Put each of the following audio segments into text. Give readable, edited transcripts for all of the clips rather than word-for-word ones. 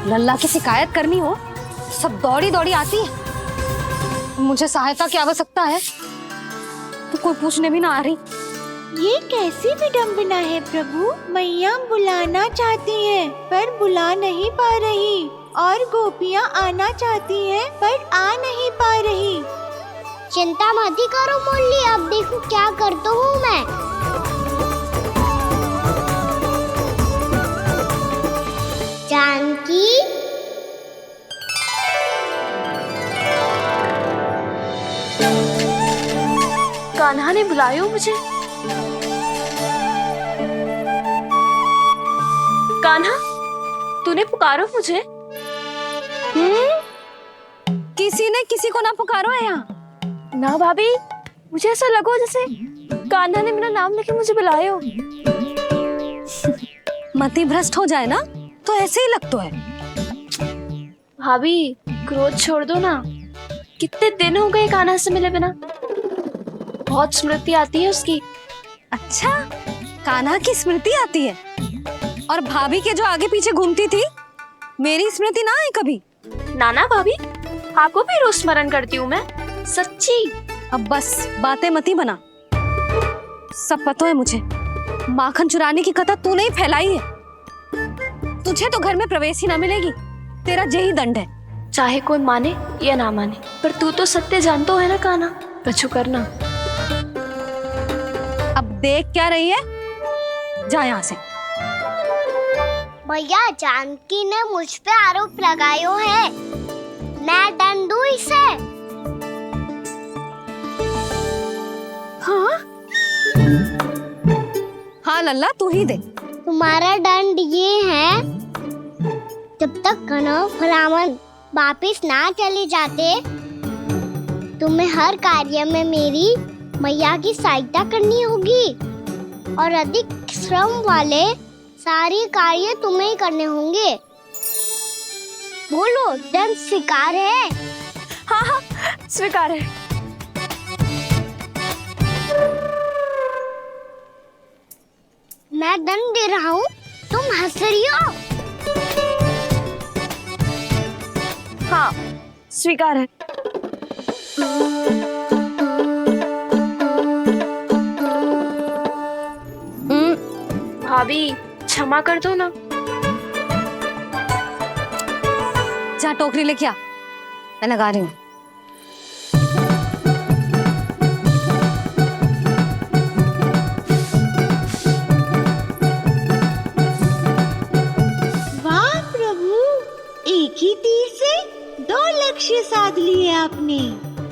लल्ला की शिकायत करनी हो सब दौड़ी दौड़ी आती है। मुझे सहायता की आवश्यकता है तो कोई पूछने भी ना आ रही। ये कैसी विडंबना है प्रभु। मैया बुलाना चाहती हैं पर बुला नहीं पा रही और गोपियाँ आना चाहती हैं पर आ नहीं पा रही। चिंता मत ही करो मुरली, अब देखो क्या करता हूँ मैं। जानकी, कान्हा ने बुलाया मुझे। कान्हा, तूने पुकारो मुझे। किसी ने किसी को ना पुकारो है यहाँ। ना भाभी, मुझे ऐसा लगो जैसे कान्हा ने मेरा नाम लेके मुझे बुलाया हो। मति भ्रष्ट हो जाए ना तो ऐसे ही लगता है। भाभी, क्रोध छोड़ दो ना। कितने दिन हो गए कान्हा से मिले बिना। बहुत स्मृति आती है उसकी। अच्छा, कान्हा की स्मृति आती है और भाभी के जो आगे पीछे घूमती थी मेरी स्मृति ना है कभी। नाना भाभी, आपको भी रोज स्मरण करती हूँ मैं, सच्ची। अब बस बातें मत ही बना। सब पता है मुझे। माखन चुराने की कथा तूने ही फैलाई है। तुझे तो घर में प्रवेश ही ना मिलेगी। तेरा यही दंड है। चाहे कोई माने या ना माने, पर तू तो सत्य जानतो है ना कान्हा। कछु करना। अब देख क्या रही है, जा यहाँ से। भैया जानकी ने मुझ पे आरोप लगायो है, मैं दंड दूं इसे। हाँ हाँ लल्ला, तू ही दे। तुम्हारा दंड ये है, जब तक कनव ब्राह्मण वापिस ना चले जाते तुम्हें हर कार्य में मेरी मैया की सहायता करनी होगी और अधिक श्रम वाले सारे कार्य तुम्हें ही करने होंगे। बोलो, दंड स्वीकार है? हाँ हाँ, स्वीकार है। मैं दंड दे रहा हूँ, तुम हंस रही हो। हाँ, स्वीकार है। भाभी, क्षमा कर दो ना। जा टोकरी लेके आ, मैं लगा रही हूँ। वाह प्रभु, एक ही तीर से 2 लक्ष्य साध लिए आपने।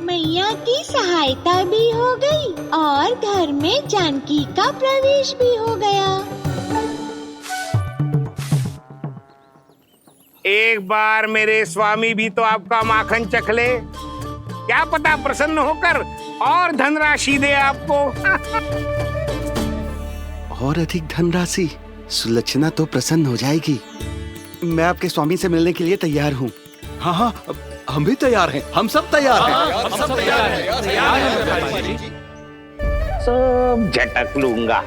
मैया की सहायता भी हो गई और घर में जानकी का प्रवेश भी हो गया। एक बार मेरे स्वामी भी तो आपका माखन चख ले, क्या पता प्रसन्न होकर और धनराशि दे आपको। और अधिक धनराशि, सुलक्षणा तो प्रसन्न हो जाएगी। मैं आपके स्वामी से मिलने के लिए तैयार हूँ। हाँ हाँ, हम भी तैयार हैं। हम सब तैयार हैं। हम सब तैयार हैं। सब झटक लूंगा।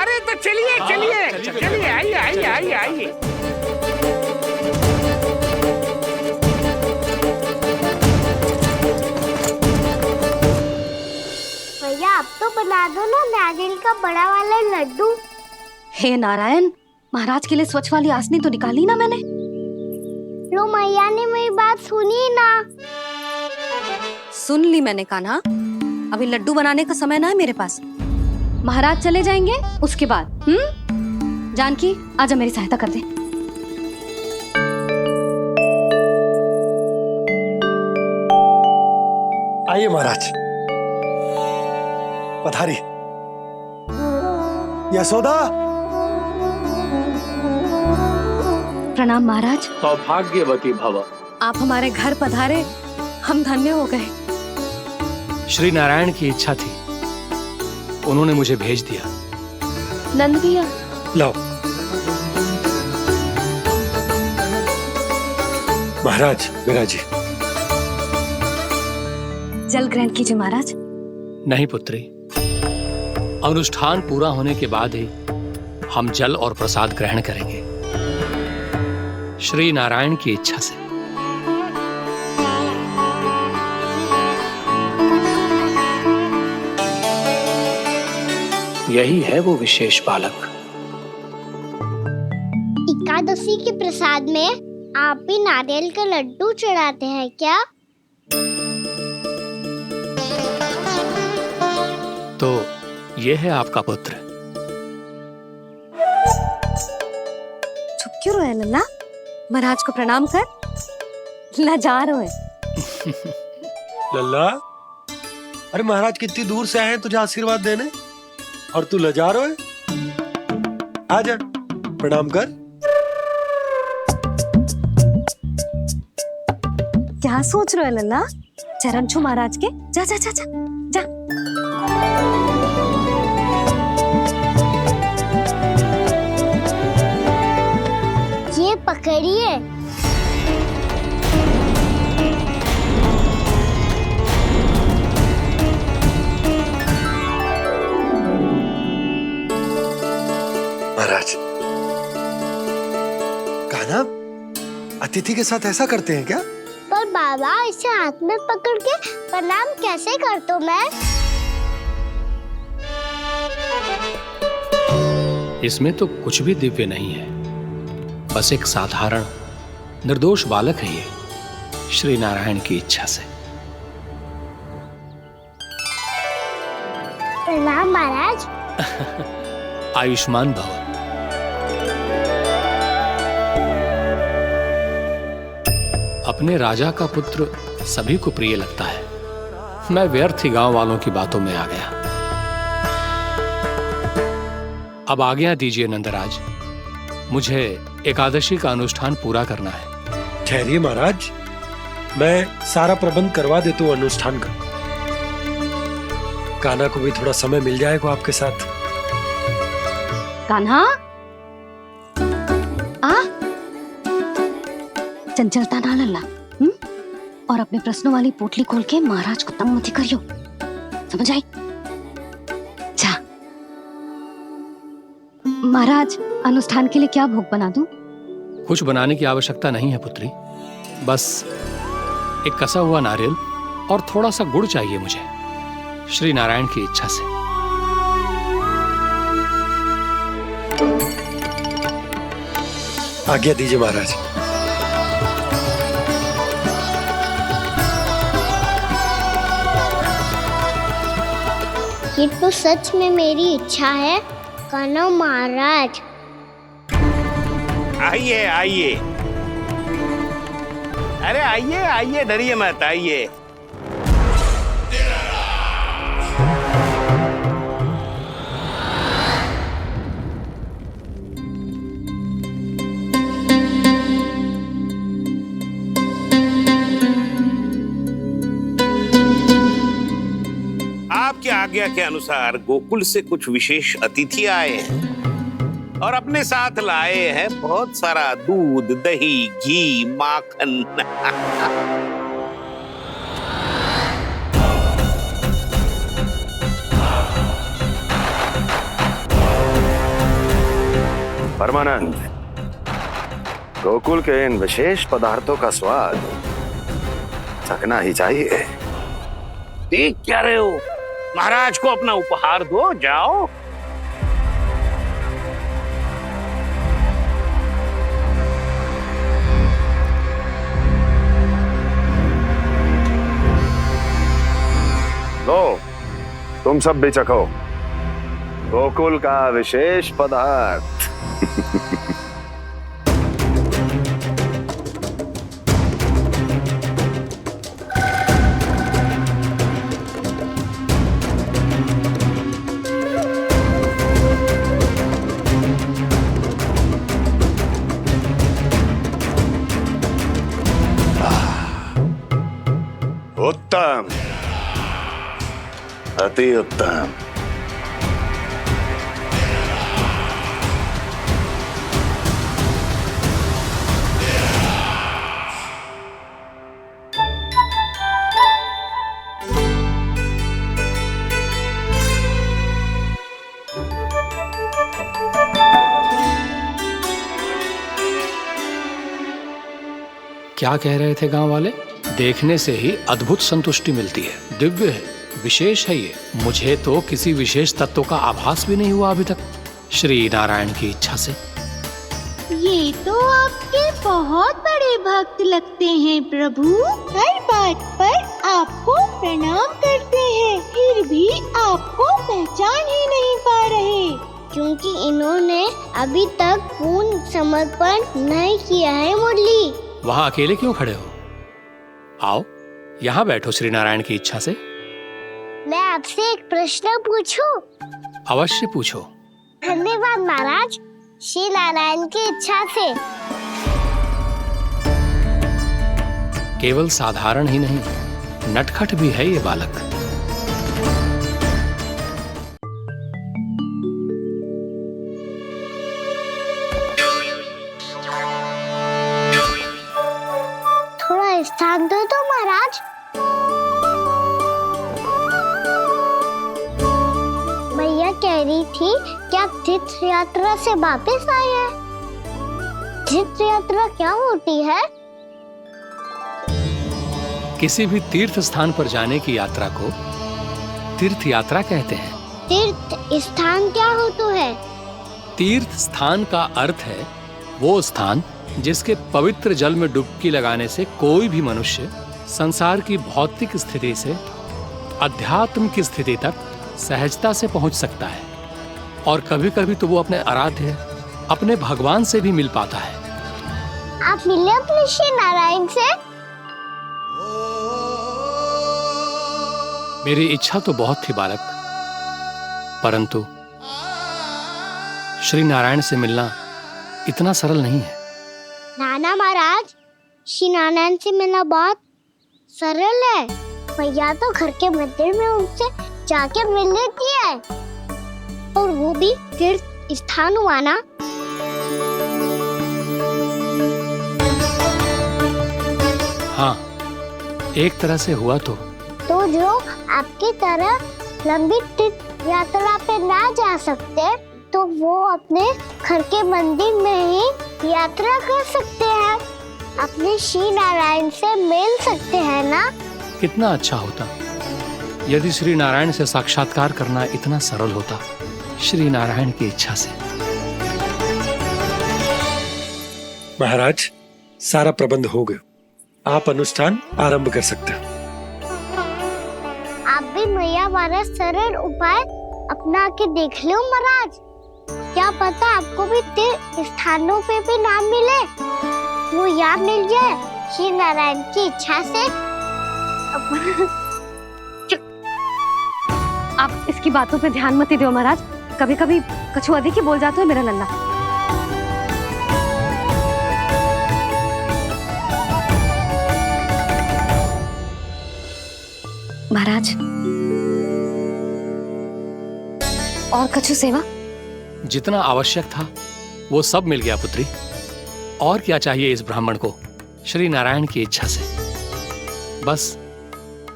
अरे तो चलिए चलिए चलिए, आइए आइए आइए आइए। भैया, अब तो बना दो ना नारियल का बड़ा वाला लड्डू। हे नारायण, महाराज के लिए स्वच्छ वाली आसनी तो निकाली ना मैंने। लो, मैया ने मेरी बात सुनी ना। सुन ली मैंने कान्हा, अभी लड्डू बनाने का समय ना है मेरे पास। महाराज चले जाएंगे उसके बाद। जानकी, आजा मेरी सहायता कर दे। आइए महाराज, पधारी। यशोदा। प्रणाम महाराज। सौभाग्यवती भव। आप हमारे घर पधारे, हम धन्य हो गए। श्री नारायण की इच्छा थी, उन्होंने मुझे भेज दिया। नंद भैया, लाओ। महाराज, विराजी। जल ग्रहण कीजिए महाराज। नहीं पुत्री, अनुष्ठान पूरा होने के बाद ही हम जल और प्रसाद ग्रहण करेंगे। श्री नारायण की इच्छा से। यही है वो विशेष बालक। एकादशी के प्रसाद में आप भी नारियल के लड्डू चढ़ाते हैं क्या? तो ये है आपका पुत्र। चुप क्यों रहे लल्ला? महाराज को प्रणाम कर। लजा रहे लल्ला, अरे महाराज कितनी दूर से आए हैं तुझे आशीर्वाद देने और तू लजा रहा है। आजा प्रणाम कर। क्या सोच रहे हो लल्ला? चरण छू महाराज के। जा जा जा जा जा। ये पकड़िए। महाराज, कान्हा अतिथि के साथ ऐसा करते हैं क्या? पर बाबा, इसे हाथ में पकड़ के प्रणाम कैसे करता हूँ मैं? इसमें तो कुछ भी दिव्य नहीं है, बस एक साधारण निर्दोष बालक है ये, श्री नारायण की इच्छा से। प्रणाम महाराज। आयुष्मान भव। अपने राजा का पुत्र सभी को प्रिय लगता है। मैं व्यर्थ ही गांव वालों की बातों में आ गया। अब आज्ञा दीजिए नंदराज, मुझे एकादशी का अनुष्ठान पूरा करना है। ठहरिए महाराज, मैं सारा प्रबंध करवा देता हूँ अनुष्ठान का। कान्हा को भी थोड़ा समय मिल जाएगा आपके साथ। कान्हा, आ चंचलता ना लल्ला। और अपने प्रश्नों वाली पोटली खोल के महाराज को तंग मत करियो, समझ आई? जा। महाराज, अनुष्ठान के लिए क्या भोग बना दूं? कुछ बनाने की आवश्यकता नहीं है पुत्री, बस एक कसा हुआ नारियल और थोड़ा सा गुड़ चाहिए मुझे, श्री नारायण की इच्छा से। आज्ञा दीजिए महाराज। ये तो सच में मेरी इच्छा है कान्हा महाराज। आइए आइए, अरे आइए आइए, डरिए मत, आइए। आपकी आज्ञा के अनुसार गोकुल से कुछ विशेष अतिथि आए हैं और अपने साथ लाए हैं बहुत सारा दूध, दही, घी, माखन। परमानंद, गोकुल के इन विशेष पदार्थों का स्वाद चखना ही चाहिए। देख क्या रहे हो? महाराज को अपना उपहार दो, जाओ। लो, तुम सब भी चखो गोकुल का विशेष पदार्थ। उत्तम, अति उत्तम। क्या कह रहे थे गांव वाले? देखने से ही अद्भुत संतुष्टि मिलती है, दिव्य है, विशेष है ये। मुझे तो किसी विशेष तत्व का आभास भी नहीं हुआ अभी तक, श्री नारायण की इच्छा से। ये तो आपके बहुत बड़े भक्त लगते हैं प्रभु। हर बात पर आपको प्रणाम करते हैं, फिर भी आपको पहचान ही नहीं पा रहे। क्योंकि इन्होंने अभी तक पूर्ण समर्पण नहीं किया है मुरली। वहाँ अकेले क्यों खड़े हो? आओ यहाँ बैठो श्री नारायण की इच्छा से। मैं आपसे एक प्रश्न पूछूं? अवश्य पूछो। धन्यवाद महाराज, श्री नारायण की इच्छा से। केवल साधारण ही नहीं, नटखट भी है ये बालक। थोड़ा स्थान दो तो महाराज। भैया कह रही थी कि आप तीर्थ यात्रा से वापस आए हैं। तीर्थ यात्रा क्या होती है? किसी भी तीर्थ स्थान पर जाने की यात्रा को तीर्थ यात्रा कहते हैं। तीर्थ स्थान क्या होता है? तीर्थ स्थान का अर्थ है वो स्थान जिसके पवित्र जल में डुबकी लगाने से कोई भी मनुष्य संसार की भौतिक स्थिति से अध्यात्म की स्थिति तक सहजता से पहुंच सकता है, और कभी कभी तो वो अपने आराध्य, अपने भगवान से भी मिल पाता है। आप मिले अपने श्री नारायण से? मेरी इच्छा तो बहुत थी बालक, परंतु श्री नारायण से मिलना इतना सरल नहीं है। नाना महाराज, श्री नारायण से मिलना बहुत सरल है। भैया तो घर के मंदिर में उनसे जाके मिल लेती है, और वो भी तीर्थ स्थान हुआ ना। हाँ, एक तरह से हुआ तो जो आपकी तरह लंबी तीर्थ यात्रा पे ना जा सकते, तो वो अपने घर के मंदिर में ही यात्रा कर सकते हैं, अपने श्री नारायण से मिल सकते हैं ना। कितना अच्छा होता यदि श्री नारायण से साक्षात्कार करना इतना सरल होता, श्री नारायण की इच्छा से। महाराज, सारा प्रबंध हो गया, आप अनुष्ठान आरंभ कर सकते हैं। आप भी मैया वाला सरल उपाय अपना के देख लो महाराज। क्या पता आपको भी तीर्थ स्थानों पे भी नाम मिले, वो याद मिल जाए श्री नारायण की इच्छा से। आप इसकी बातों पे ध्यान मत दो महाराज, कभी कभी कछु अधिक ही बोल जाते हो मेरा लल्ला। महाराज, और कछु सेवा? जितना आवश्यक था वो सब मिल गया पुत्री। और क्या चाहिए इस ब्राह्मण को श्री नारायण की इच्छा से? बस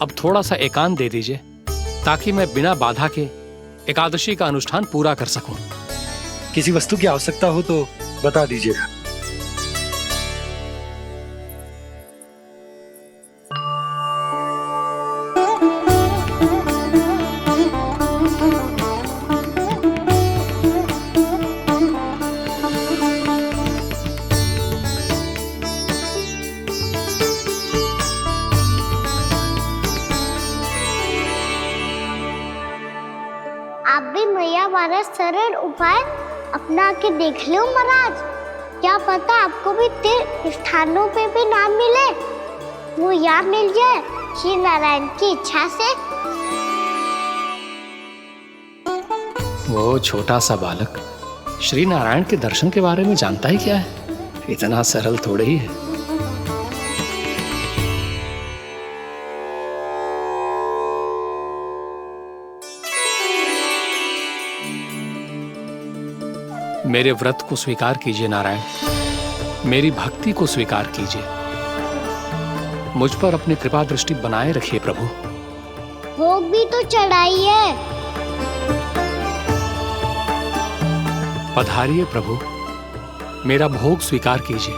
अब थोड़ा सा एकांत दे दीजिए, ताकि मैं बिना बाधा के एकादशी का अनुष्ठान पूरा कर सकूं। किसी वस्तु की आवश्यकता हो तो बता दीजिएगा। आप भी मैया वाला सरल उपाय अपना के देख लो महाराज। क्या पता आपको भी तीर्थ स्थानों पे भी नाम मिले, वो याद मिल जाए श्री नारायण की इच्छा से। वो छोटा सा बालक श्री नारायण के दर्शन के बारे में जानता ही क्या है? इतना सरल थोड़े ही है। मेरे व्रत को स्वीकार कीजिए नारायण, मेरी भक्ति को स्वीकार कीजिए, मुझ पर अपनी कृपा दृष्टि बनाए रखिए प्रभु। भोग भी तो चढ़ाइए। पधारिए प्रभु, मेरा भोग स्वीकार कीजिए।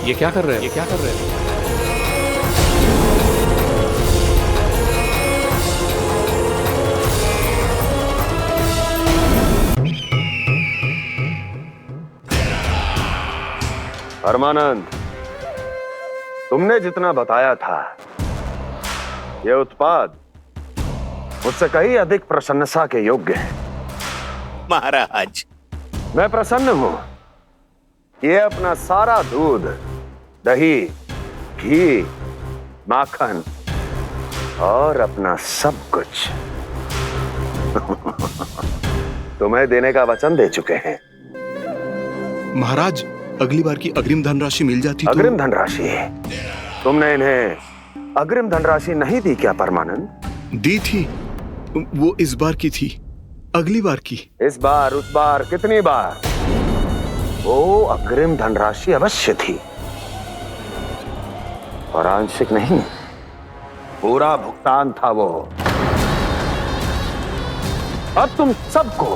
ये क्या कर रहे हो? ये क्या कर रहे हो? परमानंद, तुमने जितना बताया था, यह उत्पाद मुझसे कहीं अधिक प्रशंसा के योग्य है। महाराज, मैं प्रसन्न हूं। ये अपना सारा दूध, दही, घी, माखन और अपना सब कुछ तुम्हें देने का वचन दे चुके हैं। महाराज, अगली बार की अग्रिम धनराशि मिल जाती तो। अग्रिम धनराशि? तुमने इन्हें अग्रिम धनराशि नहीं दी क्या परमानंद? दी थी, वो इस बार की थी, अगली बार की। इस बार, उस बार, कितनी बार? वो अग्रिम धनराशि अवश्य थी, और आंशिक नहीं, पूरा भुगतान था वो। अब तुम सबको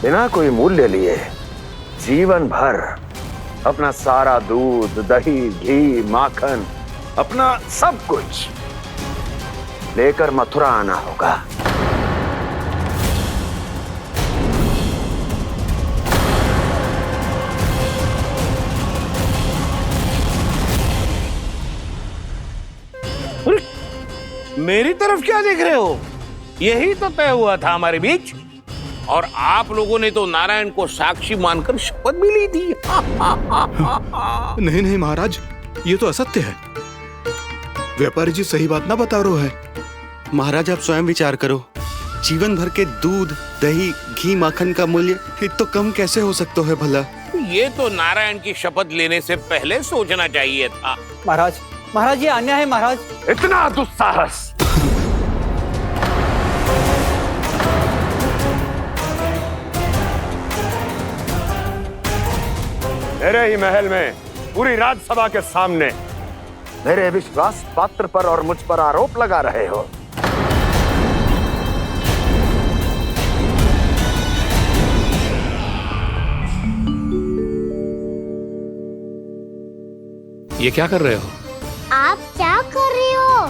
बिना कोई मूल्य लिए जीवन भर अपना सारा दूध, दही, घी, माखन, अपना सब कुछ लेकर मथुरा आना होगा। मेरी तरफ क्या देख रहे हो? यही तो तय हुआ था हमारे बीच, और आप लोगों ने तो नारायण को साक्षी मानकर शपथ भी ली थी। नहीं नहीं महाराज, ये तो असत्य है। व्यापारी जी सही बात ना बता रहे हैं। महाराज, आप स्वयं विचार करो, जीवन भर के दूध, दही, घी, माखन का मूल्य तो कम कैसे हो सकता है भला? ये तो नारायण की शपथ लेने से पहले सोचना चाहिए था। महाराज, महाराज ये अन्याय है महाराज। इतना दुस्साहस! मेरे ही महल में पूरी राजसभा के सामने मेरे विश्वास पात्र पर और मुझ पर आरोप लगा रहे हो। ये क्या कर रहे हो? आप क्या कर रहे हो?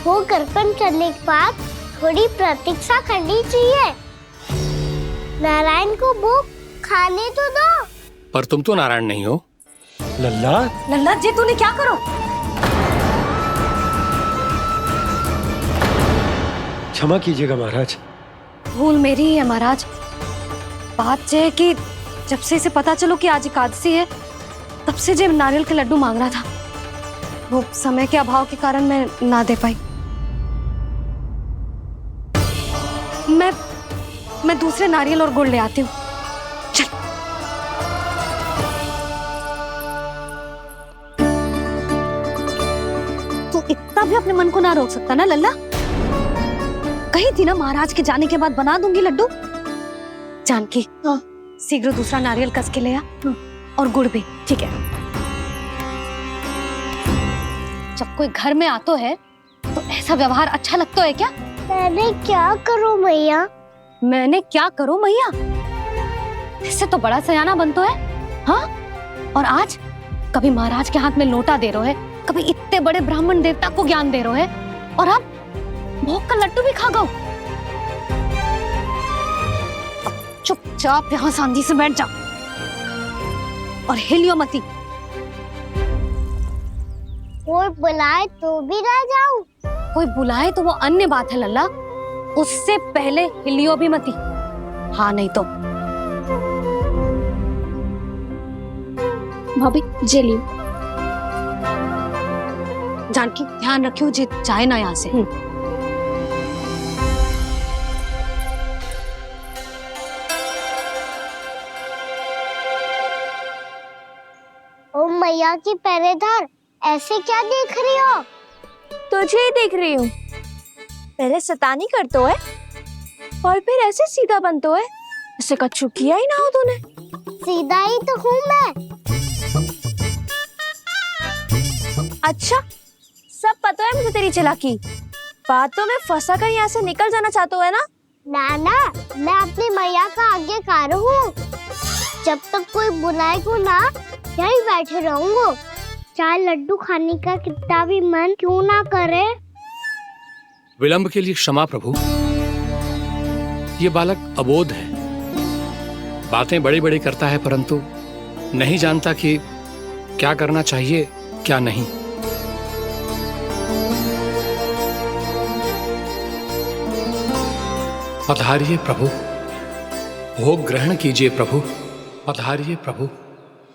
वो करपन चलने के बाद थोड़ी प्रतीक्षा करनी चाहिए। नारायण को वो खाने तो दो। पर तुम तो नारायण नहीं हो। लल्ला, लल्ला जी, तूने क्या करो? क्षमा कीजिएगा महाराज। भूल मेरी ही है महाराज। बात यह है कि जब से इसे पता चलो कि आज एकादशी है, तब से जब नारियल के लड्डू मांग रहा था, वो समय के अभाव के कारण मैं ना दे पाई। मैं दूसरे नारियल और गुड़ ले आती हूँ। चल। तू इतना भी अपने मन को ना रोक सकता ना लल्ला? कही थी ना महाराज के जाने के बाद बना दूंगी लड्डू। जानकी, शीघ्र दूसरा नारियल कस के ले आ, और गुड़ भी। ठीक है। जब कोई घर में आतो है तो ऐसा व्यवहार अच्छा लगता है क्या? मैंने क्या करूं मैया? मैंने क्या करूं मैया? इससे तो बड़ा सयाना बनतो है। हाँ, और आज कभी महाराज के हाथ में लोटा दे रहे है, कभी इतने बड़े ब्राह्मण देवता को ज्ञान दे रहे है, और अब भोग का लड्डू भी खा गो। अब चुपचाप यहाँ सांधी से बैठ जा और हिलियो मती। कोई बुलाए तो भी ना जाऊं? कोई बुलाए तो वो अन्य बात है लल्ला, उससे पहले हिलियो भी मती। हाँ नहीं तो। भाभी जे लियो। जानकी, ध्यान रखियो जे जाए ना यहाँ से। ओ मैया की पहरेदार, ऐसे क्या देख रही हो? तुझे ही देख रही हूँ। पहले शैतानी करतो है और फिर ऐसे सीधा बनतो है। ऐसे कछु किया ही ना हो तूने। सीधा ही तो हूँ मैं। अच्छा, सब पता है मुझे तेरी चालाकी। बातों में फंसा कर यहाँ से निकल जाना चाहते है ना? नाना, मैं अपनी मैया का आज्ञाकार हूँ। जब तक कोई बुलाए को ना, यही बैठे रहूंगा। चाहे लड्डू खाने का कितना भी मन क्यों ना करे। विलंब के लिए क्षमा प्रभु। ये बालक अबोध है, बातें बड़ी बड़ी करता है परंतु नहीं जानता कि क्या करना चाहिए क्या नहीं। पधारिए प्रभु, भोग ग्रहण कीजिए प्रभु। पधारिए प्रभु,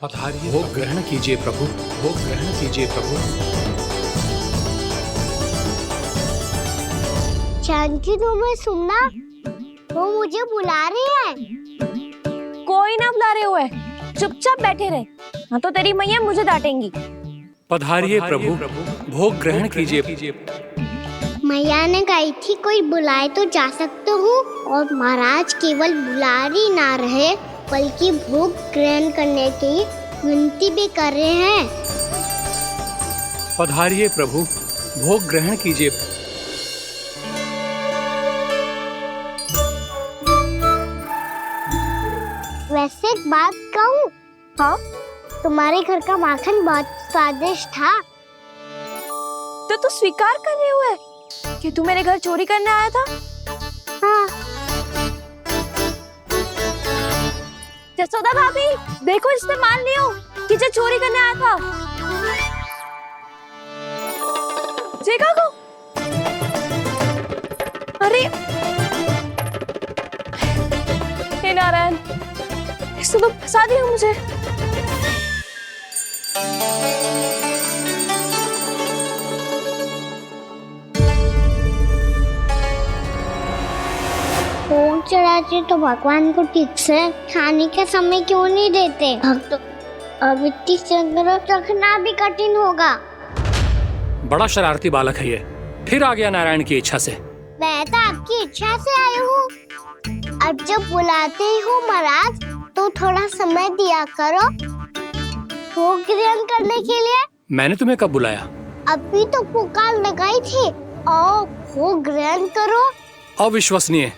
पधारिए, भोग ग्रहण कीजिए प्रभु, भोग ग्रहण कीजिए प्रभु। जानकी तुम्हें सुनना, वो मुझे बुला रहे हैं। कोई ना बुला रहे हुए, चुपचाप बैठे रहे, हाँ तो तेरी मैया मुझे डांटेंगी। पधारिए प्रभु, भोग ग्रहण कीजिए। मैया ने कही थी कोई बुलाए तो जा सकते हूँ, और महाराज केवल बुला ही ना रहे बल्कि भोग ग्रहण करने की विनती भी कर रहे हैं। पधारिए प्रभु, भोग ग्रहण कीजिए। वैसे एक बात कहूँ? हाँ? तुम्हारे घर का माखन बहुत स्वादिष्ट था। तो तू स्वीकार कर रहे हुए कि तू मेरे घर चोरी करने आया था? हाँ। जसोदा भाभी, देखो इसने मान लियो कि जो चोरी करने आया था। देखा को? अरे हे नारायण, इसने तो फंसा दिया मुझे। भोग चढ़ाते तो भगवान को ठीक से खाने के समय क्यों नहीं देते? भक्त अब इतनी संग्रह रखना भी कठिन होगा। बड़ा शरारती बालक है ये, फिर आ गया नारायण की इच्छा से। मैं तो आपकी इच्छा से आई हूँ। अब जब बुलाते हो महाराज तो थोड़ा समय दिया करो भोग ग्रहण करने के लिए। मैंने तुम्हें कब बुलाया? अभी तो पुकार लगाई थी, आओ भोग ग्रहण करो। अविश्वसनीय,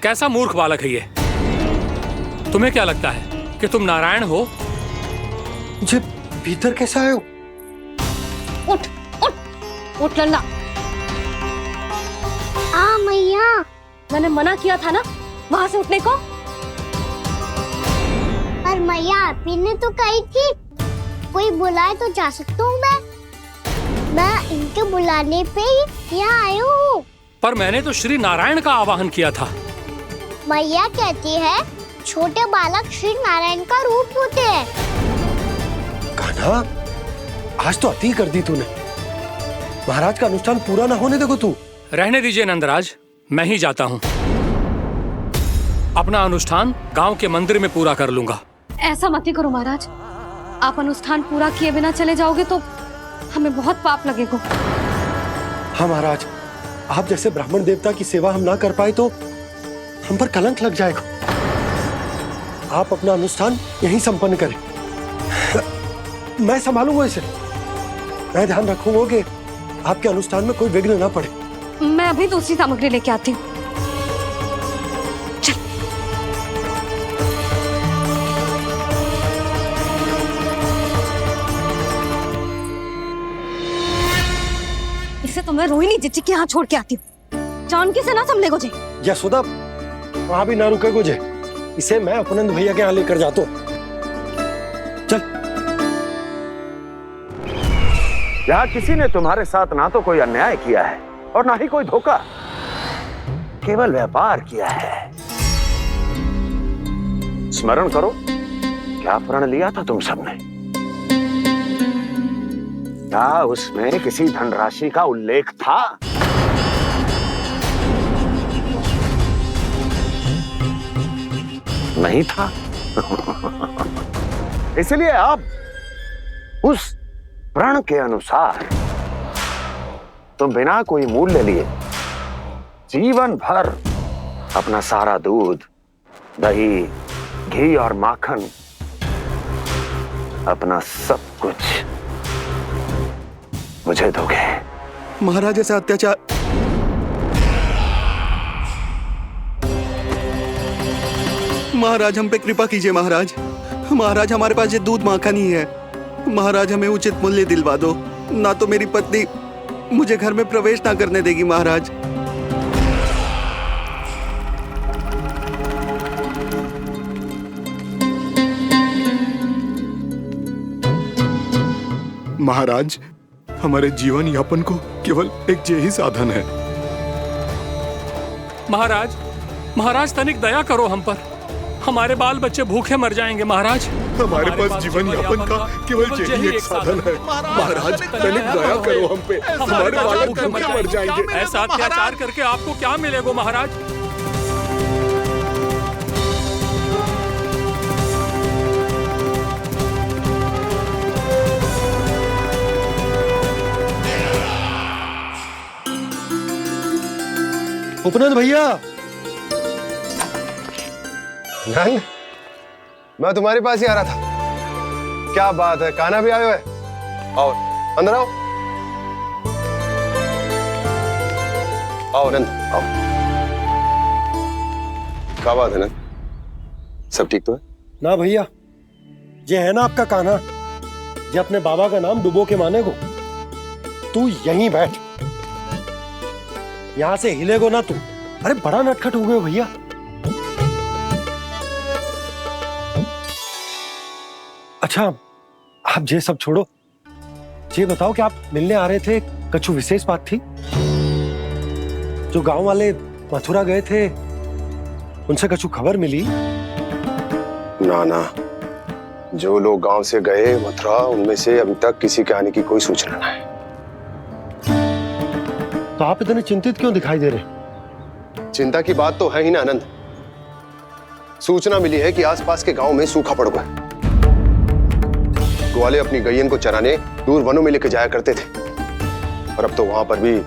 कैसा मूर्ख बालक है ये। तुम्हें क्या लगता है कि तुम नारायण हो? मुझे भीतर कैसे आए हो? उठ उठ उठ लल्ला। मैया, मैंने मना किया था ना वहां से उठने को। पर मैया आपी ने तो कही थी कोई बुलाए तो जा सकता हूँ। मैं इनके बुलाने पे ही यहाँ आई हूँ। पर मैंने तो श्री नारायण का आवाहन किया था। मैया कहती है छोटे बालक श्री नारायण का रूप होते हैं। कान्हा, आज तो अति कर दी तूने। महाराज का अनुष्ठान पूरा ना होने देखो तू। रहने दीजिए नंदराज, मैं ही जाता हूँ। अपना अनुष्ठान गांव के मंदिर में पूरा कर लूंगा। ऐसा मत ही करो महाराज, आप अनुष्ठान पूरा किए बिना चले जाओगे तो हमें बहुत पाप लगेगा। हाँ महाराज, आप जैसे ब्राह्मण देवता की सेवा हम ना कर पाए तो हम पर कलंक लग जाएगा। आप अपना अनुष्ठान यहीं संपन्न करें, मैं संभालूंगा इसे। मैं ध्यान रखूंगा कि आपके अनुष्ठान में कोई विघ्न ना पड़े। मैं अभी दूसरी सामग्री लेके आती हूँ। इसे तो मैं रोहिणी जीजी के यहाँ छोड़ के आती हूँ। जानकी से ना संभले गुजे। यशोदा, वहां भी ना रुके गुजे। इसे मैं अपनंद भैया के यहाँ लेकर जाता हूँ। चल। यहाँ किसी ने तुम्हारे साथ ना तो कोई अन्याय किया है और ना ही कोई धोखा, केवल व्यापार किया है। स्मरण करो, क्या प्रण लिया था तुम सबने? क्या उसमें किसी धनराशि का उल्लेख था? नहीं था। इसलिए अब उस प्रण के अनुसार तुम बिना कोई मूल्य लिए जीवन भर अपना सारा दूध, दही, घी और माखन, अपना सब कुछ मुझे दोगे। महाराज ऐसा अत्याचार। महाराज हम पे कृपा कीजिए। महाराज महाराज हमारे पास ये दूध माखन ही है। महाराज हमें उचित मूल्य दिलवा दो, ना तो मेरी पत्नी मुझे घर में प्रवेश ना करने देगी महाराज। महाराज हमारे जीवन यापन को केवल एक यही साधन है। महाराज, महाराज तनिक दया करो हम पर, हमारे बाल बच्चे भूखे मर जाएंगे महाराज। हमारे पास जीवन यापन का केवल यही एक साधन है। महाराज तनिक दया करो हम पे, हमारे बालक भूखे मर जाएंगे। ऐसा अत्याचार करके आपको क्या मिलेगा महाराज? उपनंद भैया। नंद, मैं तुम्हारे पास ही आ रहा था। क्या बात है, कान्हा भी आयो है? आओ अंदर आओ। आओ नंद आओ। क्या बात है नंद, सब ठीक तो है ना भैया? ये है ना आपका कान्हा, ये अपने बाबा का नाम डुबो के माने को। तू यहीं बैठ, यहां से हिलेगो ना तू। अरे बड़ा नटखट हो गए हो भैया। अच्छा आप ये सब छोड़ो, ये बताओ कि आप मिलने आ रहे थे, कछु विशेष बात थी? जो गांव वाले मथुरा गए थे उनसे कछु खबर मिली? ना ना, जो लोग गांव से गए मथुरा उनमें से अभी तक किसी के आने की कोई सूचना नहीं है। तो आप इतने चिंतित क्यों दिखाई दे रहे? चिंता की बात तो है ही ना आनंद। सूचना मिली है कि आसपास के गांव में सूखा पड़ गया। ग्वाले अपनी गैयन को चराने दूर वनों में लेकर जाया करते थे, और अब तो वहां पर भी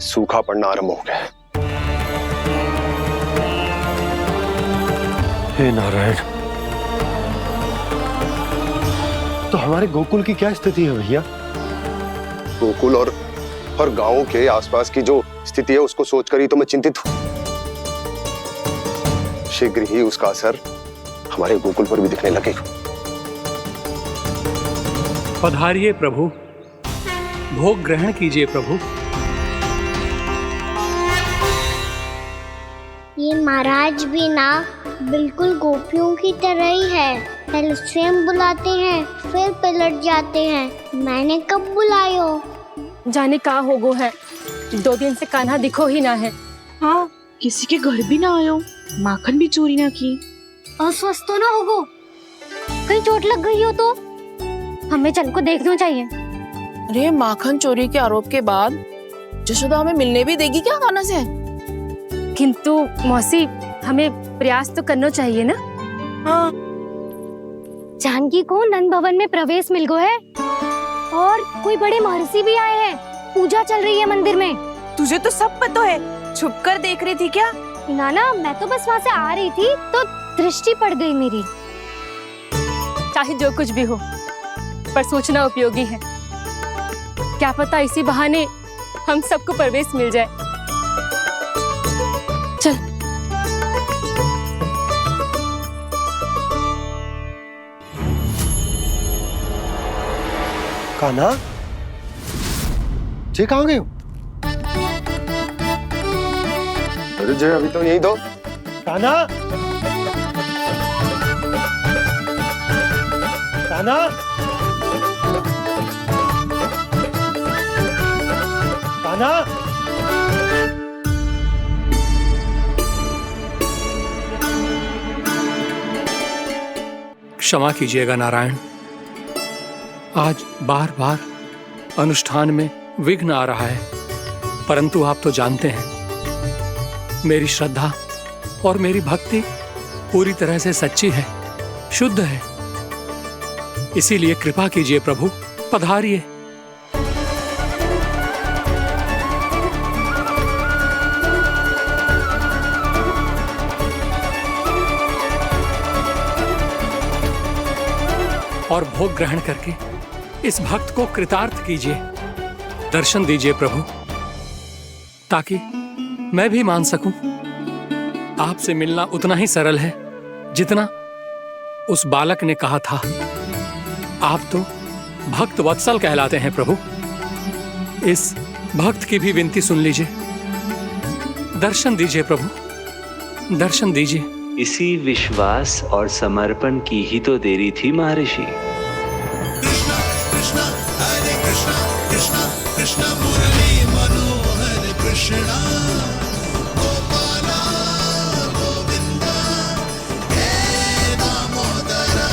सूखा पड़ना आरंभ हो गया है। हे नारायण, तो हमारे गोकुल की क्या स्थिति है भैया? गोकुल और गांवों के आसपास की जो स्थिति है उसको सोचकर ही तो मैं चिंतित हूं। शीघ्र ही उसका असर हमारे गोकुल पर भी दिखने लगेगा। पधारिए प्रभु, भोग ग्रहण कीजिए प्रभु। ये महाराज भी ना बिल्कुल गोपियों की तरह ही है। पहले स्वयं बुलाते हैं फिर पलट जाते हैं। मैंने कब बुलायो? जाने का होगो है, 2 दिन से कान्हा दिखो ही ना है। हाँ, किसी के घर भी ना आयो, माखन भी चोरी ना की। अस्वस्थ तो ना होगो, कहीं चोट लग गई हो तो? हमें चंद को देखना चाहिए। अरे माखन चोरी के आरोप के बाद जशोदा हमें मिलने भी देगी क्या कान्हा से? किंतु मौसी, हमें प्रयास तो करना चाहिए ना। हाँ। जानकी को नंद भवन में प्रवेश मिल गो है, और कोई बड़े महर्षि भी आए हैं। पूजा चल रही है मंदिर में। तुझे तो सब पता है, छुप कर देख रही थी क्या? ना, मैं तो बस वहाँ से आ रही थी तो दृष्टि पड़ गई मेरी। चाहे जो कुछ भी हो, पर सूचना उपयोगी है। क्या पता इसी बहाने हम सबको प्रवेश मिल जाए। चल। कान्हा, जे कहाँ गए हो? अरे जय, अभी तो यही दो। कान्हा, कान्हा, कान्हा। क्षमा कीजिएगा नारायण, आज बार बार अनुष्ठान में विघ्न आ रहा है, परंतु आप तो जानते हैं मेरी श्रद्धा और मेरी भक्ति पूरी तरह से सच्ची है, शुद्ध है। इसीलिए कृपा कीजिए प्रभु, पधारिए। और भोग ग्रहण करके इस भक्त को कृतार्थ कीजिए। दर्शन दीजिए प्रभु, ताकि मैं भी मान सकूं। आपसे मिलना उतना ही सरल है जितना उस बालक ने कहा था, आप तो भक्त वत्सल कहलाते हैं प्रभु। इस भक्त की भी विनती सुन लीजिए। दर्शन दीजिए प्रभु, दर्शन दीजिए। इसी विश्वास और समर्पण की ही तो देरी थी महर्षि। कृष्णा कृष्णा हरे कृष्णा कृष्णा कृष्णा मुरली मनोहर कृष्णा गोपाला गोविंदा हे दामोदरा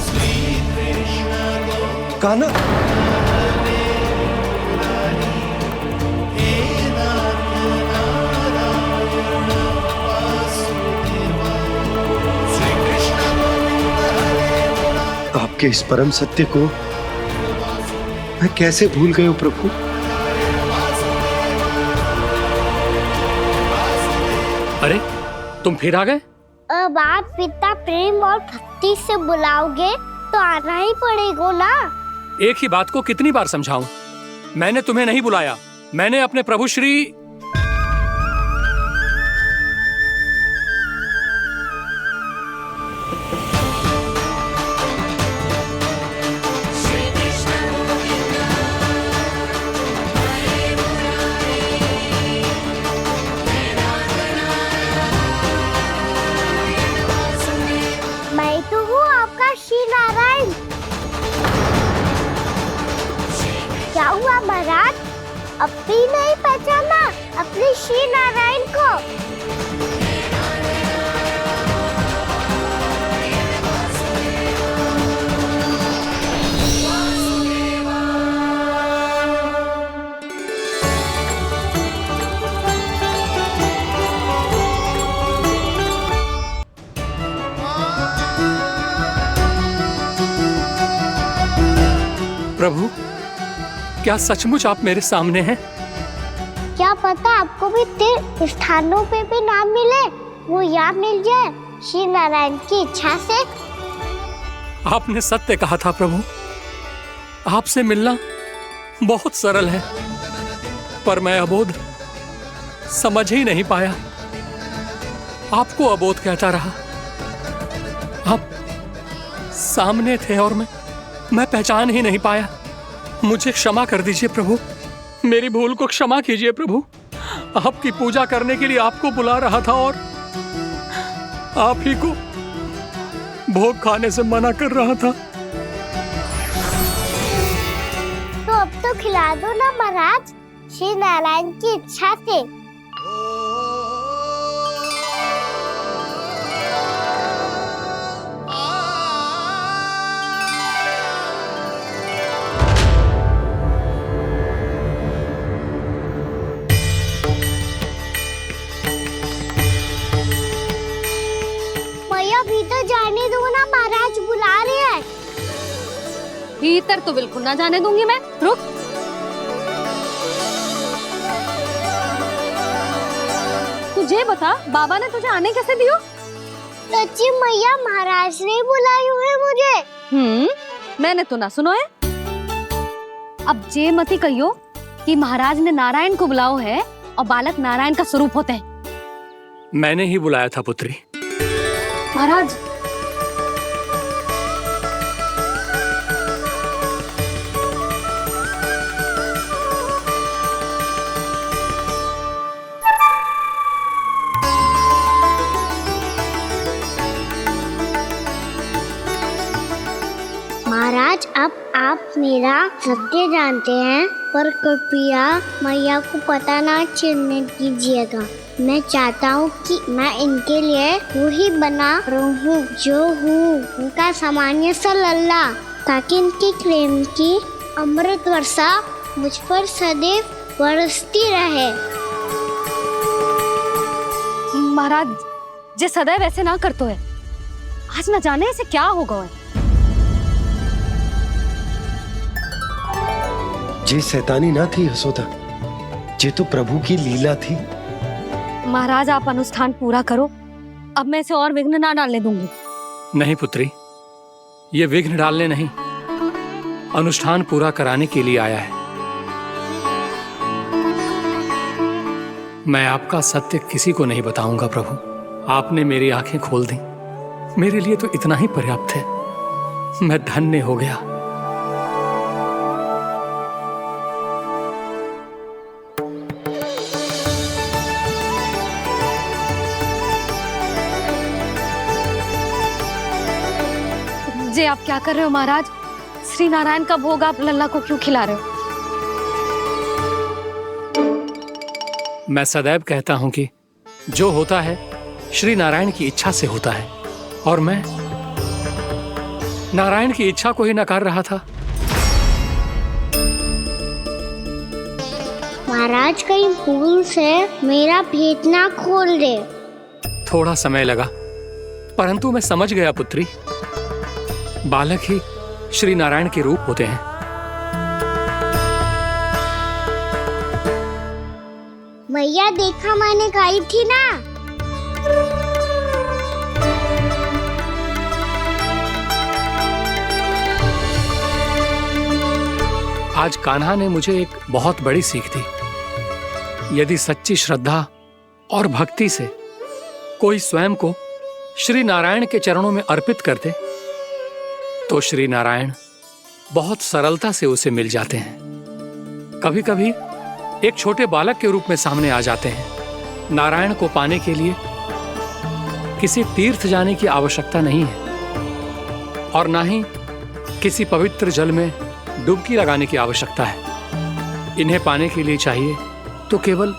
श्री कृष्ण कान्हा, आपके इस परम सत्य को मैं कैसे भूल गया प्रभु। अरे तुम फिर आ गए? अब आप पिता प्रेम और भक्ति से बुलाओगे तो आना ही पड़ेगा ना। एक ही बात को कितनी बार समझाऊं? मैंने तुम्हें नहीं बुलाया, मैंने अपने प्रभु श्री मैं तो हूँ आपका श्री नारायण। क्या हुआ महाराज, अब भी नहीं पहचाना अपने श्री नारायण को? प्रभु, क्या सचमुच आप मेरे सामने हैं? क्या पता आपको भी तीर्थ स्थानों पे भी नाम मिले, वो याद मिल जाए श्री नारायण की इच्छा से। आपने सत्य कहा था प्रभु, आपसे मिलना बहुत सरल है, पर मैं अबोध समझ ही नहीं पाया। आपको अबोध कहता रहा। आप सामने थे और मैं पहचान ही नहीं पाया। मुझे क्षमा कर दीजिए प्रभु, मेरी भूल को क्षमा कीजिए प्रभु। आपकी पूजा करने के लिए आपको बुला रहा था और आप ही को भोग खाने से मना कर रहा था। तो अब तो खिला दो ना महाराज, श्री नारायण की इच्छा से। भीतर जाने दो ना, महाराज बुला रहे हैं। भीतर तो बिल्कुल ना जाने दूंगी मैं, रुक। तुझे बता, बाबा ने तुझे आने कैसे दियो? सच्ची मैया, महाराज ने बुलाई हुई मुझे। मैंने तो ना सुनो है। अब जे मती कहियो कि महाराज ने नारायण को बुलाओ है और बालक नारायण का स्वरूप होते हैं। मैंने ही बुलाया था पुत्री। महाराज, महाराज, अब आप मेरा सत्य जानते हैं, पर कृपया मैया को पता ना चलने दीजिएगा। मैं चाहता हूँ कि मैं इनके लिए वो ही बना रहूँ जो हूँ, उनका सामान्य सा लल्ला, ताकि इनकी प्रेम की अमृत वर्षा मुझ पर सदैव बरसती रहे। महाराज, जे सदैव ऐसे ना करतो है, आज न जाने इसे क्या होगा है। जे शैतानी ना थी यशोदा, जे तो प्रभु की लीला थी। महाराज, आप अनुष्ठान पूरा करो, अब मैं इसे और विघ्न ना डालने दूंगी। नहीं पुत्री, ये विघ्न डालने नहीं, अनुष्ठान पूरा कराने के लिए आया है। मैं आपका सत्य किसी को नहीं बताऊंगा प्रभु। आपने मेरी आंखें खोल दी, मेरे लिए तो इतना ही पर्याप्त है। मैं धन्य हो गया। जे आप क्या कर रहे हो महाराज? श्री नारायण का भोग आप लल्ला को क्यों खिला रहे हो? मैं सदैव कहता हूं कि जो होता है श्री नारायण की इच्छा से होता है, और मैं नारायण की इच्छा को ही नकार रहा था। महाराज कहीं भूल से मेरा भेद ना खोल दे। थोड़ा समय लगा, परंतु मैं समझ गया पुत्री। बालक ही श्री नारायण के रूप होते हैं। मैया देखा मैंने खाई थी ना। आज कान्हा ने मुझे एक बहुत बड़ी सीख दी। यदि सच्ची श्रद्धा और भक्ति से कोई स्वयं को श्री नारायण के चरणों में अर्पित कर दे, तो श्री नारायण बहुत सरलता से उसे मिल जाते हैं। कभी कभी एक छोटे बालक के रूप में सामने आ जाते हैं। नारायण को पाने के लिए किसी तीर्थ जाने की आवश्यकता नहीं है, और ना ही किसी पवित्र जल में डुबकी लगाने की आवश्यकता है। इन्हें पाने के लिए चाहिए तो केवल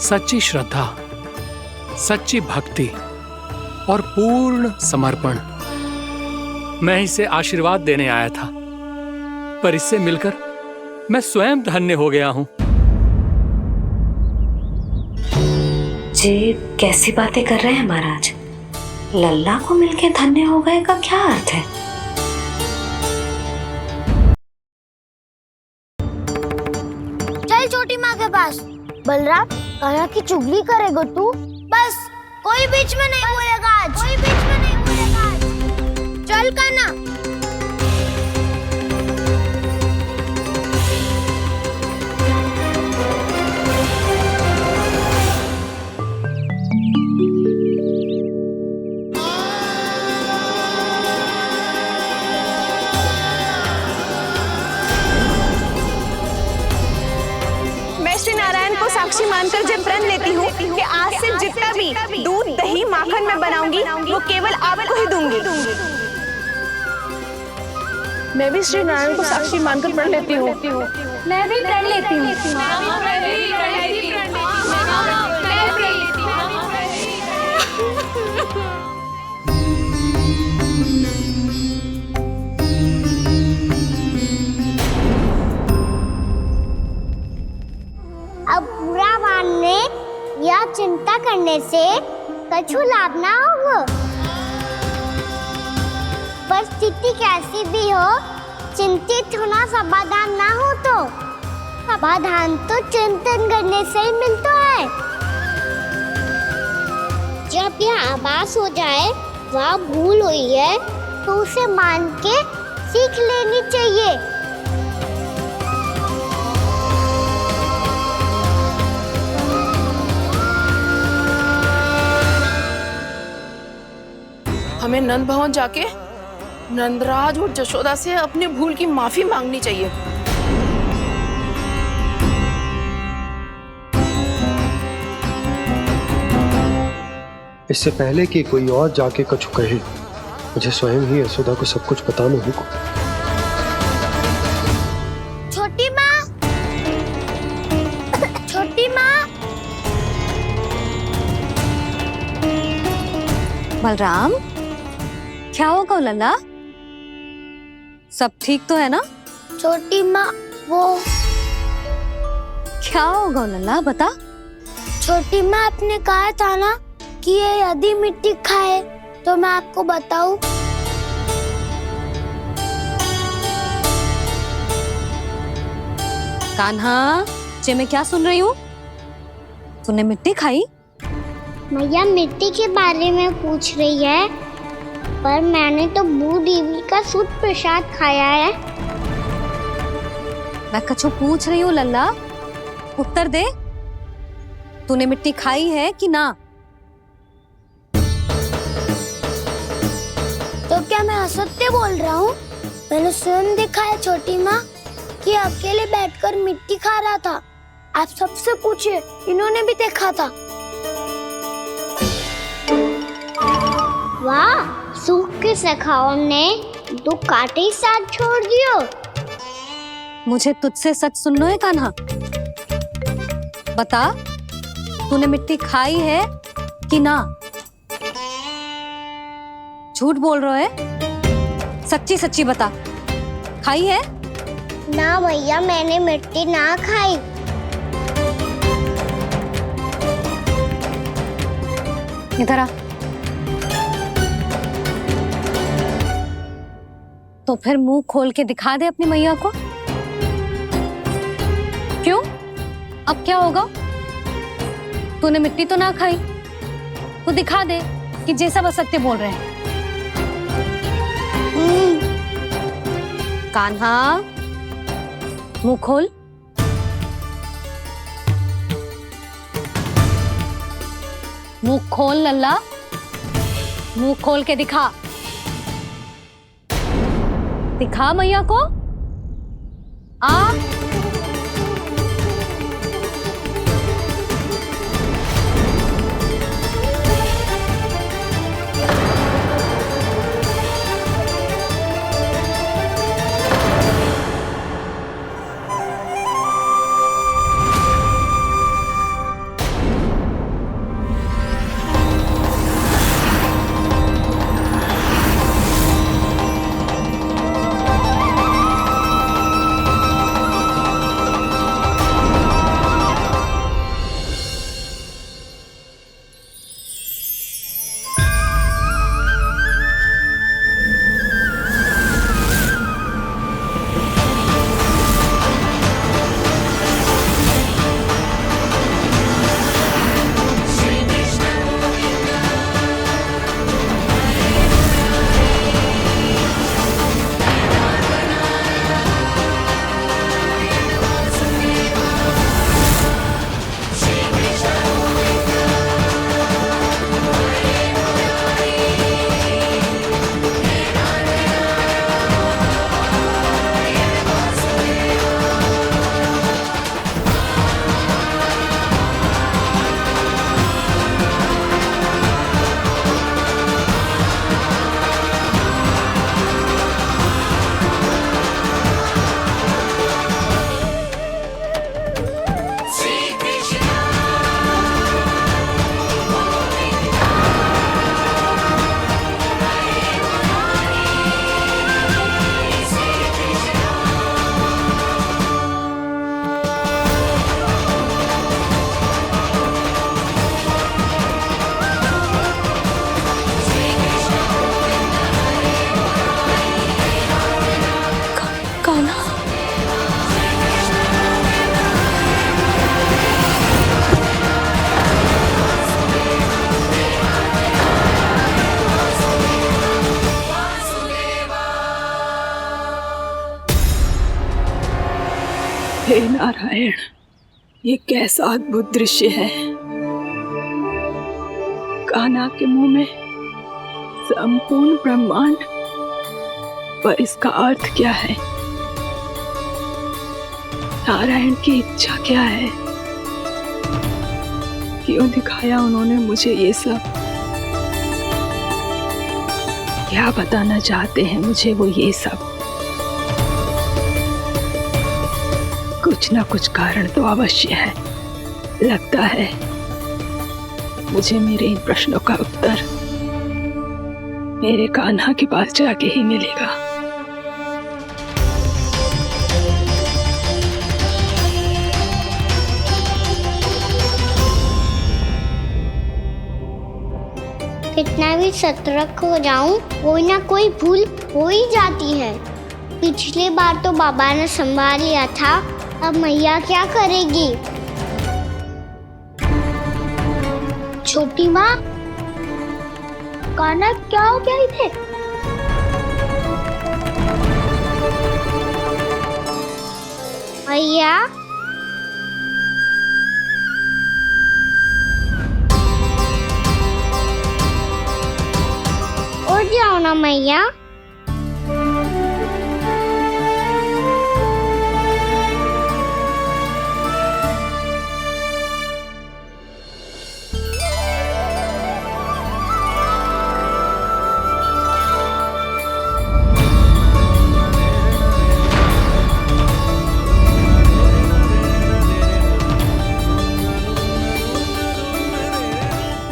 सच्ची श्रद्धा, सच्ची भक्ति और पूर्ण समर्पण। मैं इसे आशीर्वाद देने आया था, पर इससे मिलकर मैं स्वयं धन्य हो गया हूं। जी कैसी बातें कर रहे हैं महाराज? लल्ला को मिलके धन्य हो गए का क्या अर्थ है? चल छोटी माँ के पास। बलराम, कान्हा की चुगली करेगा तू? बस कोई बीच में नहीं बोलेगा आज। कोई बीच में नहीं बोलेगा आज। चल कान्हा। श्री नारायण को साक्षी मानकर जब प्रण लेती हूँ कि आज से जितना भी दूध, दही, माखन मैं बनाऊंगी वो केवल आपको ही दूंगी। मैं भी श्री नारायण को साक्षी मानकर प्रण लेती हूँ। मैं भी प्रण लेती हूँ। अब बुरा मानने या चिंता करने से कछु लाभ ना होगा। परिस्थिति कैसी भी हो, चिंतित होना समाधान ना हो तो समाधान तो चिंतन करने से ही मिलता है। जब यह आभास हो जाए वह भूल हुई है तो उसे मान के सीख लेनी चाहिए। हमें नंद भवन जाके नंदराज और जशोदा से अपनी भूल की माफी मांगनी चाहिए। इससे पहले कि कोई और जाके कछु कहे, मुझे स्वयं ही यशोदा को सब कुछ बताना होगा। छोटी माँ, छोटी माँ। बलराम, क्या होगा लल्ला? सब ठीक तो है ना? छोटी माँ, वो क्या होगा लल्ला, बता। छोटी माँ, आपने कहा था ना कि ये यदि मिट्टी खाए तो मैं आपको बताऊं। कान्हा, जे मैं क्या सुन रही हूँ? तूने मिट्टी खाई? मैया मिट्टी के बारे में पूछ रही है, पर मैंने तो भू देवी का शुद्ध प्रसाद खाया है। मैं कछु पूछ रही हूँ लल्ला, उत्तर दे। तूने मिट्टी खाई है कि ना? क्या मैं असत्य बोल रहा हूँ? मैंने स्वयं देखा है छोटी माँ कि अकेले बैठकर मिट्टी खा रहा था। आप सबसे पूछिए, इन्होंने भी देखा था। वाह, सूख के सखाओ ने 2 कांटे ही साथ छोड़ दियो। मुझे तुझसे सच सुनना है कान्हा। बता, तूने मिट्टी खाई है कि ना? झूठ बोल रहा है, सच्ची सच्ची बता, खाई है? ना भैया, मैंने मिट्टी ना खाई। इधर आ। तो फिर मुंह खोल के दिखा दे अपनी मैया को। क्यों? अब क्या होगा? तूने मिट्टी तो ना खाई, तो दिखा दे कि जे सब असत्य बोल रहे हैं। कान्हा, मुंह खोल। मुंह खोल लल्ला, मुंह खोल के दिखा। दिखा मैया को। आ हे नारायण, ये कैसा अद्भुत दृश्य है। कान्हा के मुंह में संपूर्ण ब्रह्मांड, पर इसका अर्थ क्या है? नारायण की इच्छा क्या है? क्यों दिखाया उन्होंने मुझे ये सब? क्या बताना चाहते हैं मुझे वो ये सब? कुछ ना कुछ कारण तो अवश्य है। लगता है मुझे मेरे इन प्रश्नों का उत्तर मेरे कान्हा के पास जाके ही मिलेगा। कितना भी सतर्क हो जाऊं, कोई ना कोई भूल हो ही जाती है। पिछली बार तो बाबा ने संभाल लिया था, अब मैया क्या करेगी? छोटी माँ, कान्हा क्या हो गया इधर? मैया, उठ जाओ ना मैया।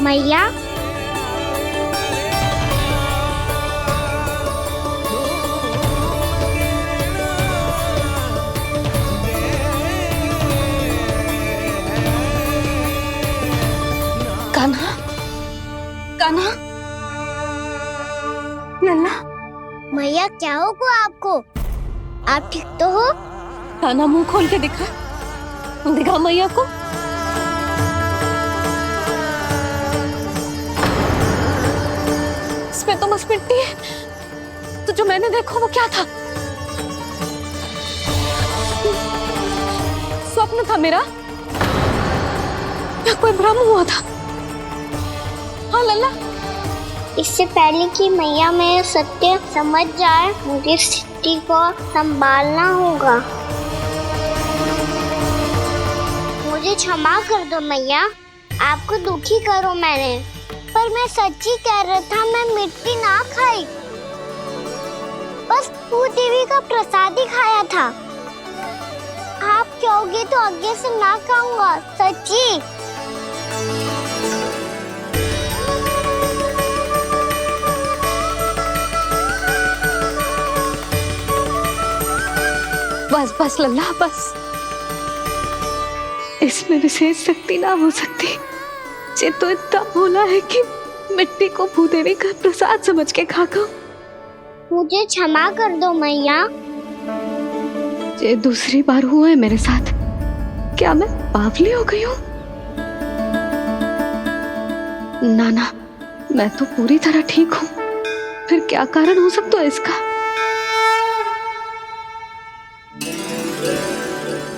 मैया कान्हा, कान्हा, लल्ला। मैया क्या होगा आपको? आप ठीक तो हो? कान्हा मुंह खोल के दिखा, दिखा मैया को। इसमें तो बस मिट्टी है। तो जो मैंने देखा वो क्या था? स्वप्न था मेरा या कोई भ्रम हुआ था? हाँ लल्ला। इससे पहले कि मैया मेरे सत्य समझ जाए, मुझे स्थिति को संभालना होगा। मुझे क्षमा कर दो मैया, आपको दुखी करो मैंने, पर मैं सच्ची कह रहा था, मैं मिट्टी ना खाई, बस भूदेवी का प्रसाद ही खाया था। आप कहोगे तो आगे से ना खाऊंगा, सच्ची। बस बस लल्ला बस। इसमें विशेष शक्ति ना हो सकती। ये तो इतना भोला है कि मिट्टी को भूदेवी का प्रसाद समझ के खा खाओ। मुझे क्षमा कर दो मैया। ये दूसरी बार हुआ है मेरे साथ। क्या मैं बावली हो गई हूँ? ना ना, मैं तो पूरी तरह ठीक हूँ। फिर क्या कारण हो सकता है इसका?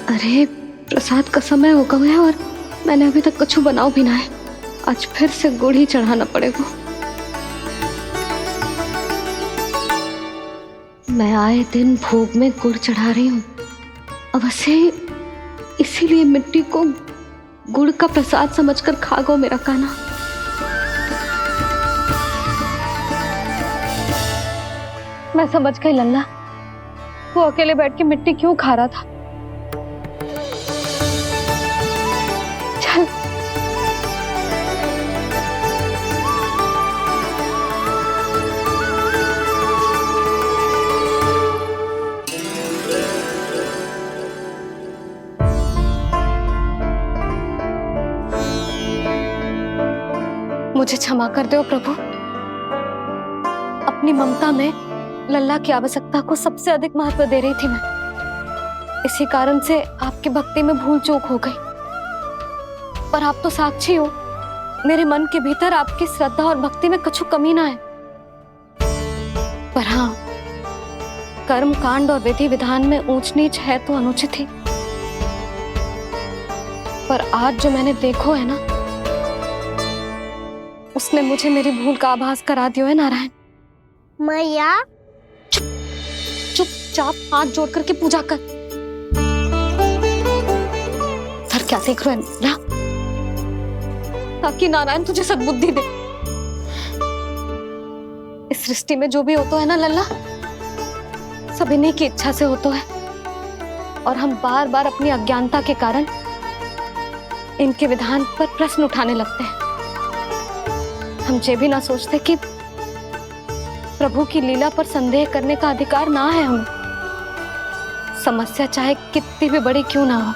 अरे प्रसाद का समय हो गया है और मैंने अभी तक कुछ बनाओ भी ना है। आज फिर से गुड़ ही चढ़ाना पड़ेगा। मैं आए दिन भोग में गुड़ चढ़ा रही हूँ। अवश्य इसीलिए मिट्टी को गुड़ का प्रसाद समझकर खा गो मेरा कान्हा। मैं समझ गई लल्ला, वो अकेले बैठ के मिट्टी क्यों खा रहा था। चल मुझे क्षमा कर दो प्रभु। अपनी ममता में लल्ला की आवश्यकता को सबसे अधिक महत्व दे रही थी मैं। इसी कारण से आपकी भक्ति में भूल चूक हो गई। पर आप तो साक्षी हो, मेरे मन के भीतर आपकी श्रद्धा और भक्ति में कुछ कमी ना है। पर हाँ, कर्म कांड और विधि विधान में ऊंच नीच है तो अनुचित ही। पर आज जो मैंने देखो है ना, उसने मुझे मेरी भूल का आभास करा दिया है नारायण। मैया चुपचाप हाथ जोड़ करके पूजा कर। सर क्या देख रहे हैं ना? ताकि नारायण तुझे सद्बुद्धि दे। इस सृष्टि में जो भी होता है ना लल्ला, सब इन्हीं की इच्छा से होता है। और हम बार बार अपनी अज्ञानता के कारण इनके विधान पर प्रश्न उठाने लगते हैं। हम ये भी ना सोचते कि प्रभु की लीला पर संदेह करने का अधिकार ना है हमें। समस्या चाहे कितनी भी बड़ी क्यों ना हो,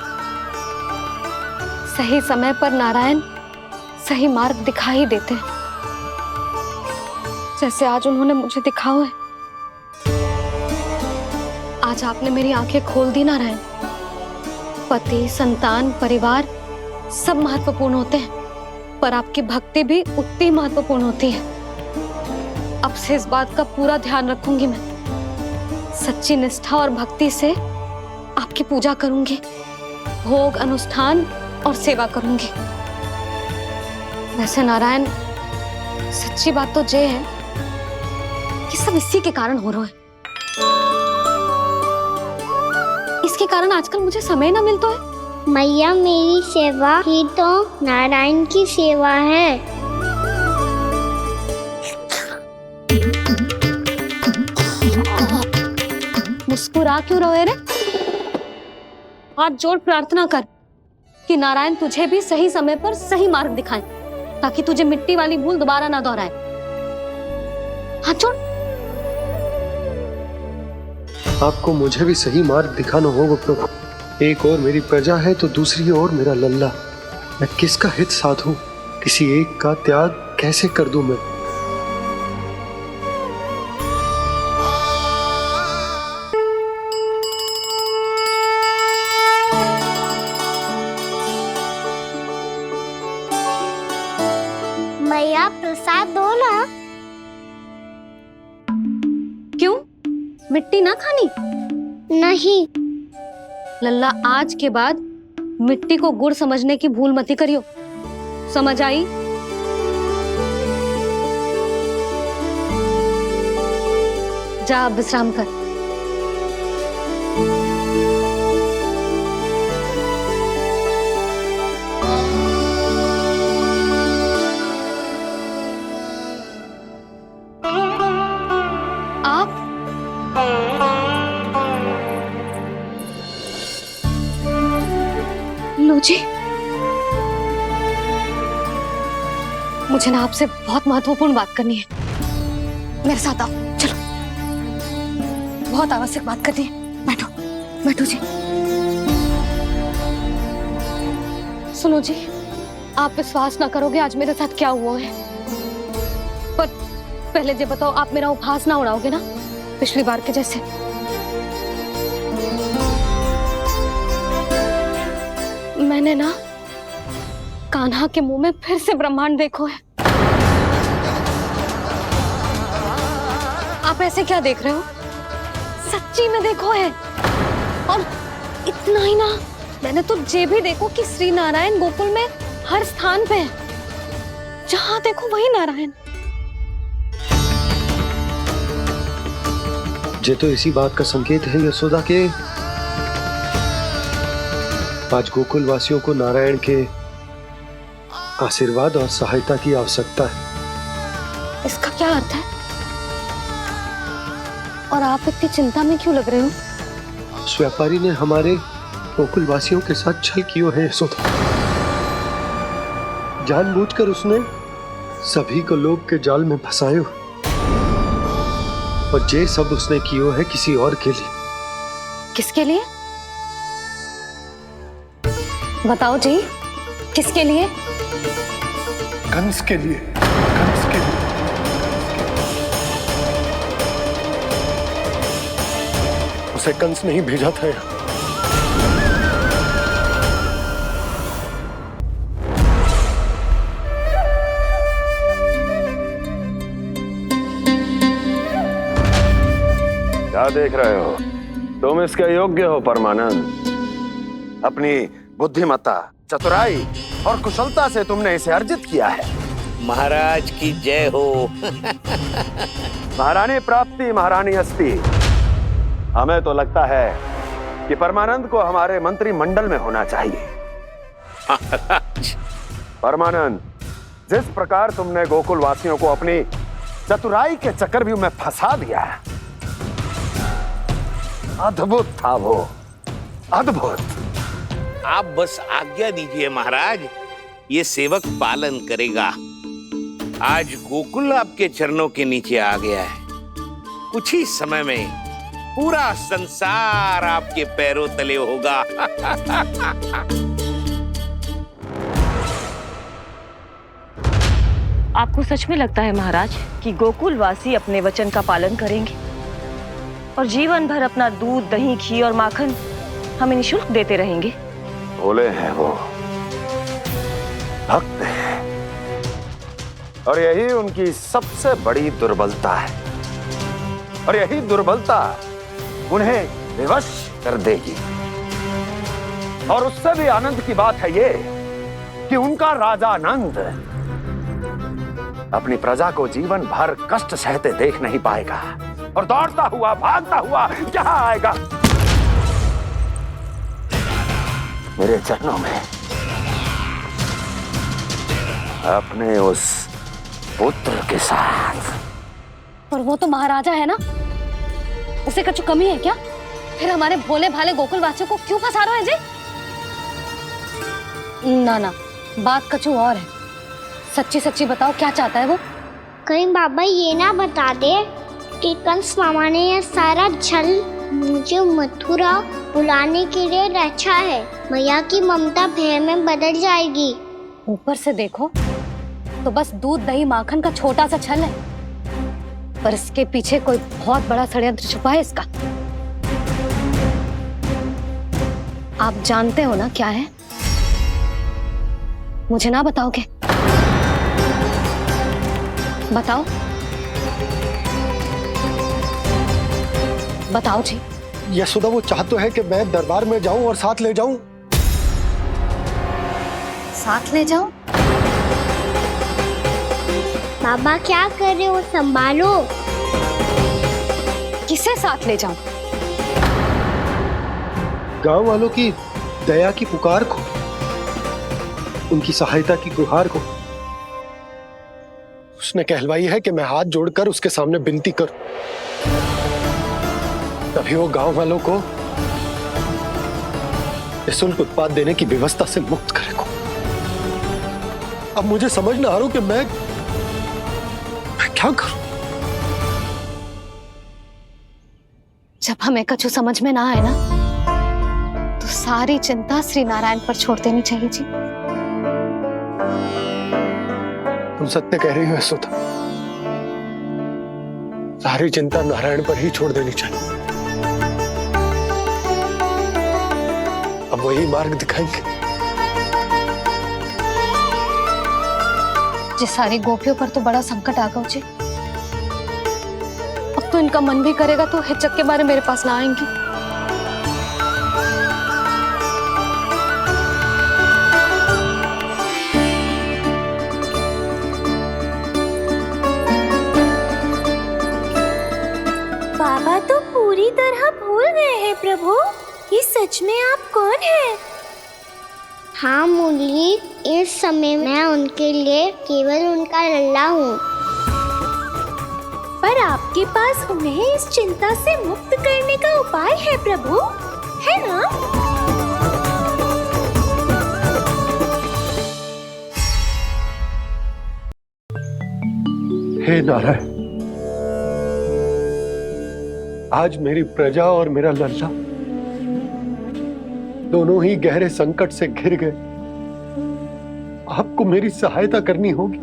सही समय पर नारायण सही मार्ग दिखा ही देते हैं, जैसे आज उन्होंने मुझे दिखाओ है। आज आपने मेरी आंखें खोल दी नारायण। पति, संतान, परिवार सब महत्वपूर्ण होते हैं, पर आपकी भक्ति भी उतनी महत्वपूर्ण होती है। अब से इस बात का पूरा ध्यान रखूंगी मैं। सच्ची निष्ठा और भक्ति से आपकी पूजा करूंगी, भोग, अनुष्ठान और सेवा करूंगी। वैसे नारायण, सच्ची बात तो ये है कि सब इसी के कारण हो रहा है। इसके कारण आजकल मुझे समय ना मिलता है। मैया मेरी सेवा ही तो नारायण की सेवा है। मुस्कुरा क्यों रहे रे? हाथ जोड़ प्रार्थना कर कि नारायण तुझे भी सही समय पर सही मार्ग दिखाएं। ताकि तुझे मिट्टी वाली भूल दोबारा ना दोहराए। हाथ छोड़। आपको मुझे भी सही मार्ग दिखाना होगा प्रभु। एक और मेरी प्रजा है तो दूसरी ओर मेरा लल्ला। मैं किसका हित साधूं, किसी एक का त्याग कैसे कर दूं मैं। मैया प्रसाद दो ना। क्यों, मिट्टी ना खानी? नहीं। लल्ला, आज के बाद मिट्टी को गुड़ समझने की भूल मत करियो। समझ आई? जा अब विश्राम कर। आप लो जी, मुझे ना आपसे बहुत महत्वपूर्ण बात करनी है। मेरे साथ आओ, चलो। बहुत आवश्यक बात करनी है। बैठो, बैठो जी। सुनो जी, आप विश्वास ना करोगे आज मेरे साथ क्या हुआ है। पर पहले ये बताओ, आप मेरा उपहास ना उड़ाओगे ना, पिछली बार के जैसे? मैंने ना कान्हा के मुंह में फिर से ब्रह्मांड देखो है। आप ऐसे क्या देख रहे हो? सच्ची में देखो है। और इतना ही ना, मैंने तो ये भी देखो कि श्री नारायण गोकुल में हर स्थान पे है। जहां देखो वही नारायण। ये तो इसी बात का संकेत है यशोदा के आज गोकुल वासियों को नारायण के आशीर्वाद और सहायता की आवश्यकता है। इसका क्या अर्थ है? और आप इतनी चिंता में क्यों लग रहे हो? उस व्यापारी ने हमारे गोकुल वासियों के साथ छल किया है यशोदा। जानबूझकर उसने सभी को लोग के जाल में फंसायो। और ये सब उसने किया है किसी और के लिए। किसके लिए? बताओ जी, किसके लिए? कंस के लिए। कंस के लिए। उसे कंस नहीं भेजा था यहाँ। क्या देख रहे हो? तुम इसके योग्य हो परमानंद। अपनी बुद्धिमत्ता, चतुराई और कुशलता से तुमने इसे अर्जित किया है। महाराज की जय हो। महारानी प्राप्ति महारानी अस्ति। हमें तो लगता है कि परमानंद को हमारे मंत्रिमंडल में होना चाहिए। परमानंद, जिस प्रकार तुमने गोकुल वासियों को अपनी चतुराई के चक्रव्यूह में फंसा दिया, अद्भुत था वो, अद्भुत। आप बस आज्ञा दीजिए महाराज, ये सेवक पालन करेगा। आज गोकुल आपके चरणों के नीचे आ गया है। कुछ ही समय में पूरा संसार आपके पैरों तले होगा। आपको सच में लगता है महाराज कि गोकुल वासी अपने वचन का पालन करेंगे और जीवन भर अपना दूध, दही, घी और माखन हमें निःशुल्क देते रहेंगे? भोले हैं वो, भक्त हैं, और यही उनकी सबसे बड़ी दुर्बलता है। और यही दुर्बलता उन्हें विवश कर देगी। और उससे भी आनंद की बात है ये कि उनका राजा नंद अपनी प्रजा को जीवन भर कष्ट सहते देख नहीं पाएगा और दौड़ता हुआ, भागता हुआ यहाँ आएगा मेरे चरणों में, अपने उस पुत्र के साथ। पर वो तो महाराजा है ना, उसे कुछ कमी है क्या? फिर हमारे भोले भाले गोकुल वासियों को क्यों फंसा रहे हैं जी? ना ना, बात कछु और है। सच्ची सच्ची बताओ, क्या चाहता है वो? कहीं बाबा ये ना बता दे कि कंस मामा ने यह सारा छल मुझे मथुरा बुलाने के लिए रचा है। मैया की ममता भय में बदल जाएगी। ऊपर से देखो तो बस दूध दही माखन का छोटा सा छल है, पर इसके पीछे कोई बहुत बड़ा षड्यंत्र छुपा है इसका। आप जानते हो ना क्या है? मुझे ना बताओगे? बताओ बताओ जी। यशोदा वो चाह तो है कि मैं दरबार में जाऊं और साथ ले जाऊं। साथ ले जाऊं? बाबा क्या कर रहे हो, संभालो। किसे साथ ले जाऊं? गांव वालों की दया की पुकार को, उनकी सहायता की गुहार को। उसने कहलवाई है कि मैं हाथ जोड़कर उसके सामने विनती करूं, तभी वो गांव वालों को निःशुल्क उत्पाद देने की व्यवस्था से मुक्त करेगा। अब मुझे समझ ना आ रहा कि मैं क्या करूं। जब हमें कछु समझ में ना आए ना, तो सारी चिंता श्री नारायण पर छोड़ देनी चाहिए जी। तुम सत्य कह रही हो यशोदा, सारी चिंता नारायण पर ही छोड़ देनी चाहिए। अब वही मार्ग दिखाएंगे। जिस सारी गोपियों पर तो बड़ा संकट आ गया जी। अब तो इनका मन भी करेगा तो हिचक के बारे मेरे पास ना आएंगी। बाबा तो पूरी तरह भूल गए हैं प्रभु, ये सच में आप कौन हैं? हाँ मुरली, इस समय मैं उनके लिए केवल उनका लल्ला हूँ। पर आपके पास उन्हें इस चिंता से मुक्त करने का उपाय है प्रभु, है ना? हे नारायण, आज मेरी प्रजा और मेरा लल्ला दोनों ही गहरे संकट से घिर गए। आपको मेरी सहायता करनी होगी।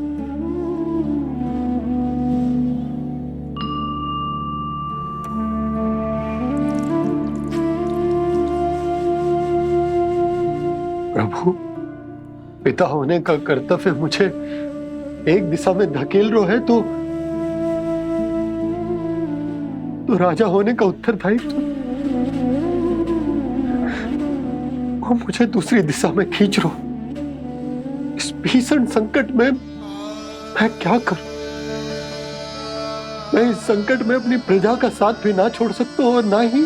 प्रभु, पिता होने का कर्तव्य मुझे एक दिशा में धकेल रहा है तो राजा होने का उत्तरदायित्व वो मुझे दूसरी दिशा में खींच रहा। इस भीषण संकट में मैं क्या करूं? मैं इस संकट में अपनी प्रजा का साथ भी ना छोड़ सकता हूं और ना ही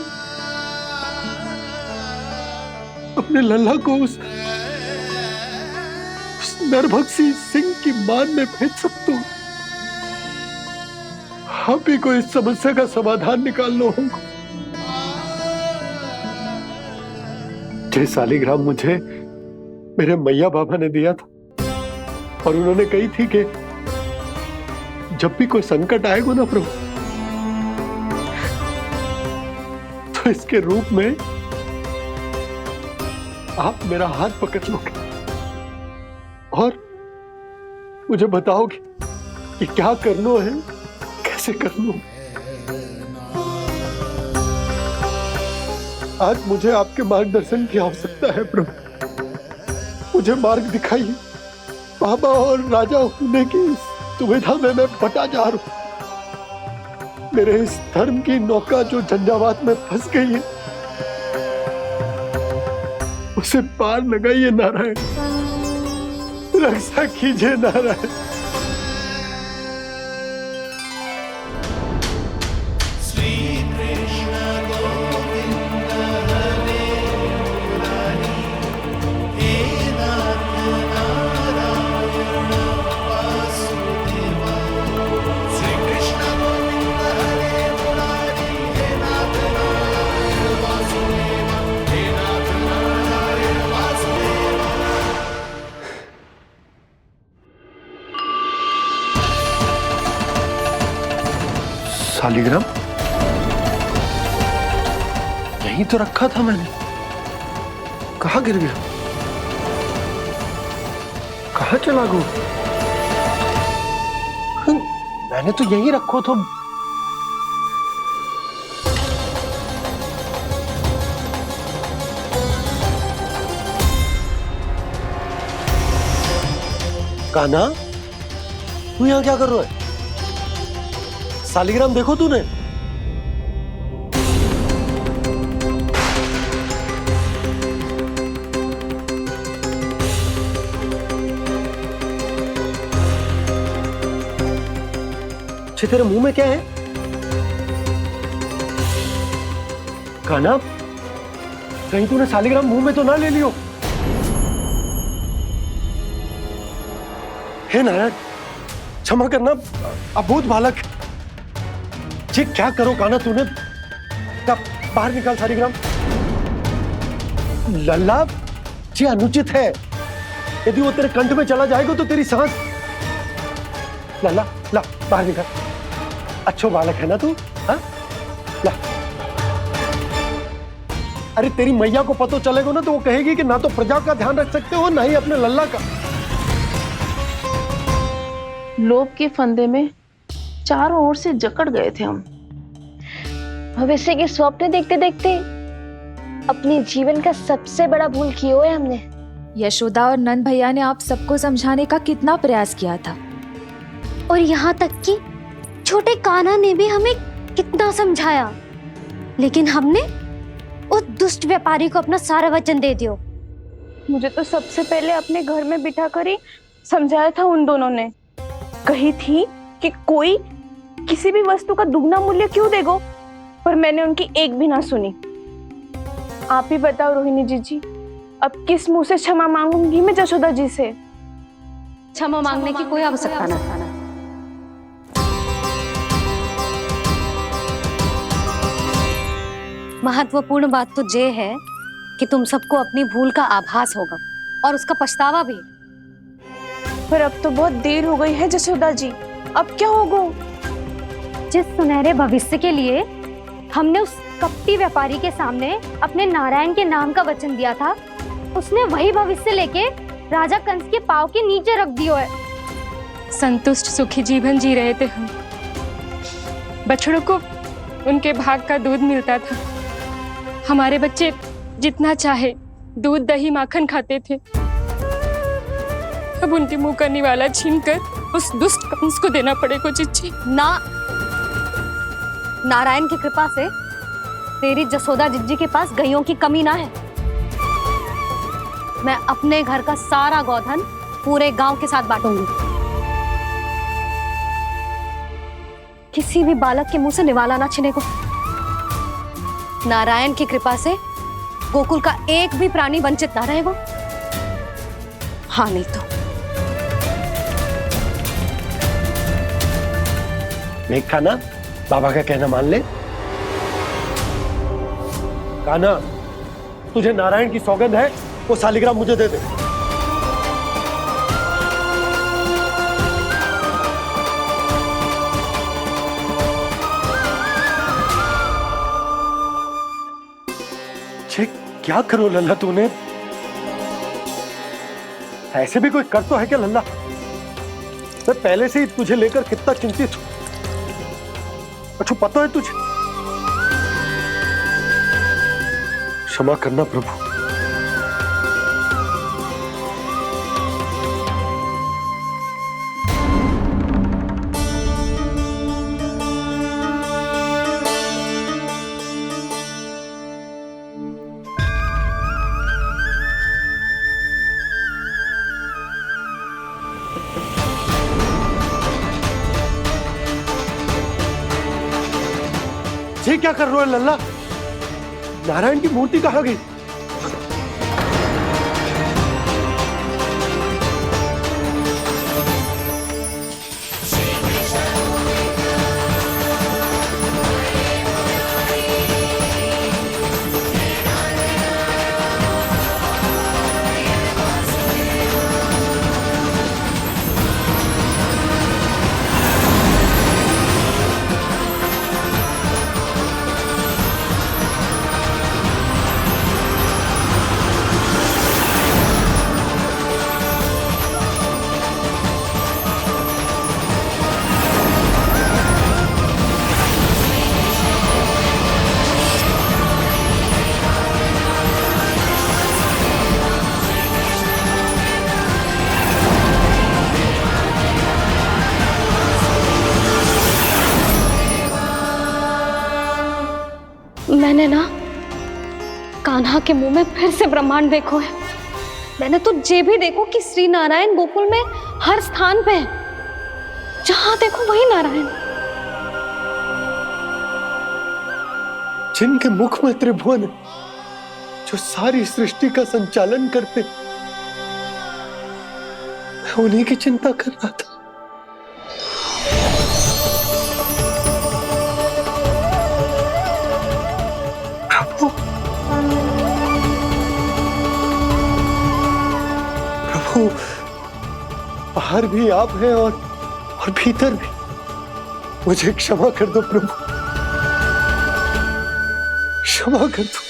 अपने लल्ला को उस नरभक्षी सिंह की मान में भेज सकता हूं। आप ही को इस समस्या का समाधान निकालना होगा। जय शालिग्राम मुझे मेरे मैया बाबा ने दिया था और उन्होंने कही थी कि जब भी कोई संकट आएगा ना प्रभु, तो इसके रूप में आप मेरा हाथ पकड़ लोगे और मुझे बताओगे कि क्या करना है, कैसे करना है। आज मुझे आपके मार्गदर्शन की आवश्यकता है प्रभु। मुझे मार्ग दिखाइए। बाबा और राजा होने की दुविधा में मैं फटा जा रहा हूं। मेरे इस धर्म की नौका जो झंझावात में फंस गई है, उसे पार लगाइए नारायण, रक्षा कीजिए नारायण। शालिग्राम यहीं तो रखा था मैंने। कहाँ गिर गया? कहाँ चला गया? मैंने तो यहीं रखो तो। कान्हा, तू यहाँ क्या कर रहा है? शालिग्राम देखो तूने? अच्छे, तेरे मुंह में क्या है? कान्हा, कहीं तूने शालिग्राम मुंह में तो ना ले लियो? हे नारायण, क्षमा करना, अबोध बालक। जी क्या करो कान्हा तूने? कब बाहर निकाल शालिग्राम। लल्ला, जी अनुचित है। यदि वो तेरे कंठ में चला जाएगा तो तेरी सांस। लल्ला, ला बाहर निकाल। अच्छो बालक है ना तू? हाँ, ला। अरे तेरी मैया को पता चलेगा ना तो वो कहेगी कि ना तो प्रजा का ध्यान रख सकते हो ना ही अपने लल्ला का। लोभ के फंदे में चारों ओर से जकड़ गए थे हम। भविष्य के स्वप्न देखते देखते अपने जीवन का सबसे बड़ा भूल किया है हमने। यशोदा और नंद भैया ने आप सबको समझाने का कितना प्रयास किया था, और यहाँ तक कि छोटे कान्हा ने भी हमें कितना समझाया, लेकिन हमने उस दुष्ट व्यापारी को अपना सारा वचन दे दियो। मुझे तो सबसे पहले अपने घर में बिठा कर ही समझाया था उन दोनों ने। कही थी कि कोई किसी भी वस्तु का दुगना मूल्य क्यों देगो, पर मैंने उनकी एक भी ना सुनी। आप ही बताओ रोहिणी जी, अब किस मुंह से क्षमा मांगूंगी मैं जशोदा जी से? क्षमा मांगने की कोई आवश्यकता ना। महत्वपूर्ण बात तो ये है कि तुम सबको अपनी भूल का आभास होगा और उसका पछतावा भी। पर अब तो बहुत देर हो गई है जशोदा जी, अब क्या होगा? जिस सुनहरे भविष्य के लिए हमने उस कपटी व्यापारी के सामने अपने नारायण के नाम का वचन दिया था, उसने वही भविष्य लेके राजा कंस के पांव के नीचे रख दियो है। संतुष्ट सुखी जीवन जी रहे थे हम। बछड़ों को उनके भाग का दूध मिलता था। हमारे बच्चे जितना चाहे दूध दही माखन खाते थे। अब उनके मुंह का निवाला छीनकर उस दुष्ट कंस को देना पड़ेगा चिच्ची। ना, नारायण की कृपा से तेरी जसोदा जिज्जी के पास गैयों की कमी ना है। मैं अपने घर का सारा गोधन पूरे गांव के साथ बांटूंगी। किसी भी बालक के मुंह से निवाला ना छिने को। नारायण की कृपा से गोकुल का एक भी प्राणी वंचित ना रहेगा। हाँ नहीं तो देख कान्हा, बाबा का कहना मान ले। कान्हा, तुझे नारायण की सौगंध है, वो शालिग्राम मुझे दे दे। क्या करो लल्ला तूने? ऐसे भी कोई कर तो है क्या लल्ला? मैं पहले से ही तुझे लेकर कितना चिंतित हूं। अच्छा पता है तुझे? क्षमा करना प्रभु। ये क्या कर रहे हो लल्ला? नारायण की मूर्ति कहाँ गई? मैंने ना कान्हा के मुंह में फिर से ब्रह्मांड देखो है। मैंने तो जे भी देखो कि श्री नारायण गोकुल में हर स्थान पे है, जहां देखो वही नारायण। जिनके मुख में त्रिभुवन है, जो सारी सृष्टि का संचालन करते, मैं उन्हीं की चिंता कर रहा था। प्रभु, प्रभु, बाहर भी आप हैं और भीतर भी। मुझे क्षमा कर दो प्रभु, क्षमा कर दो।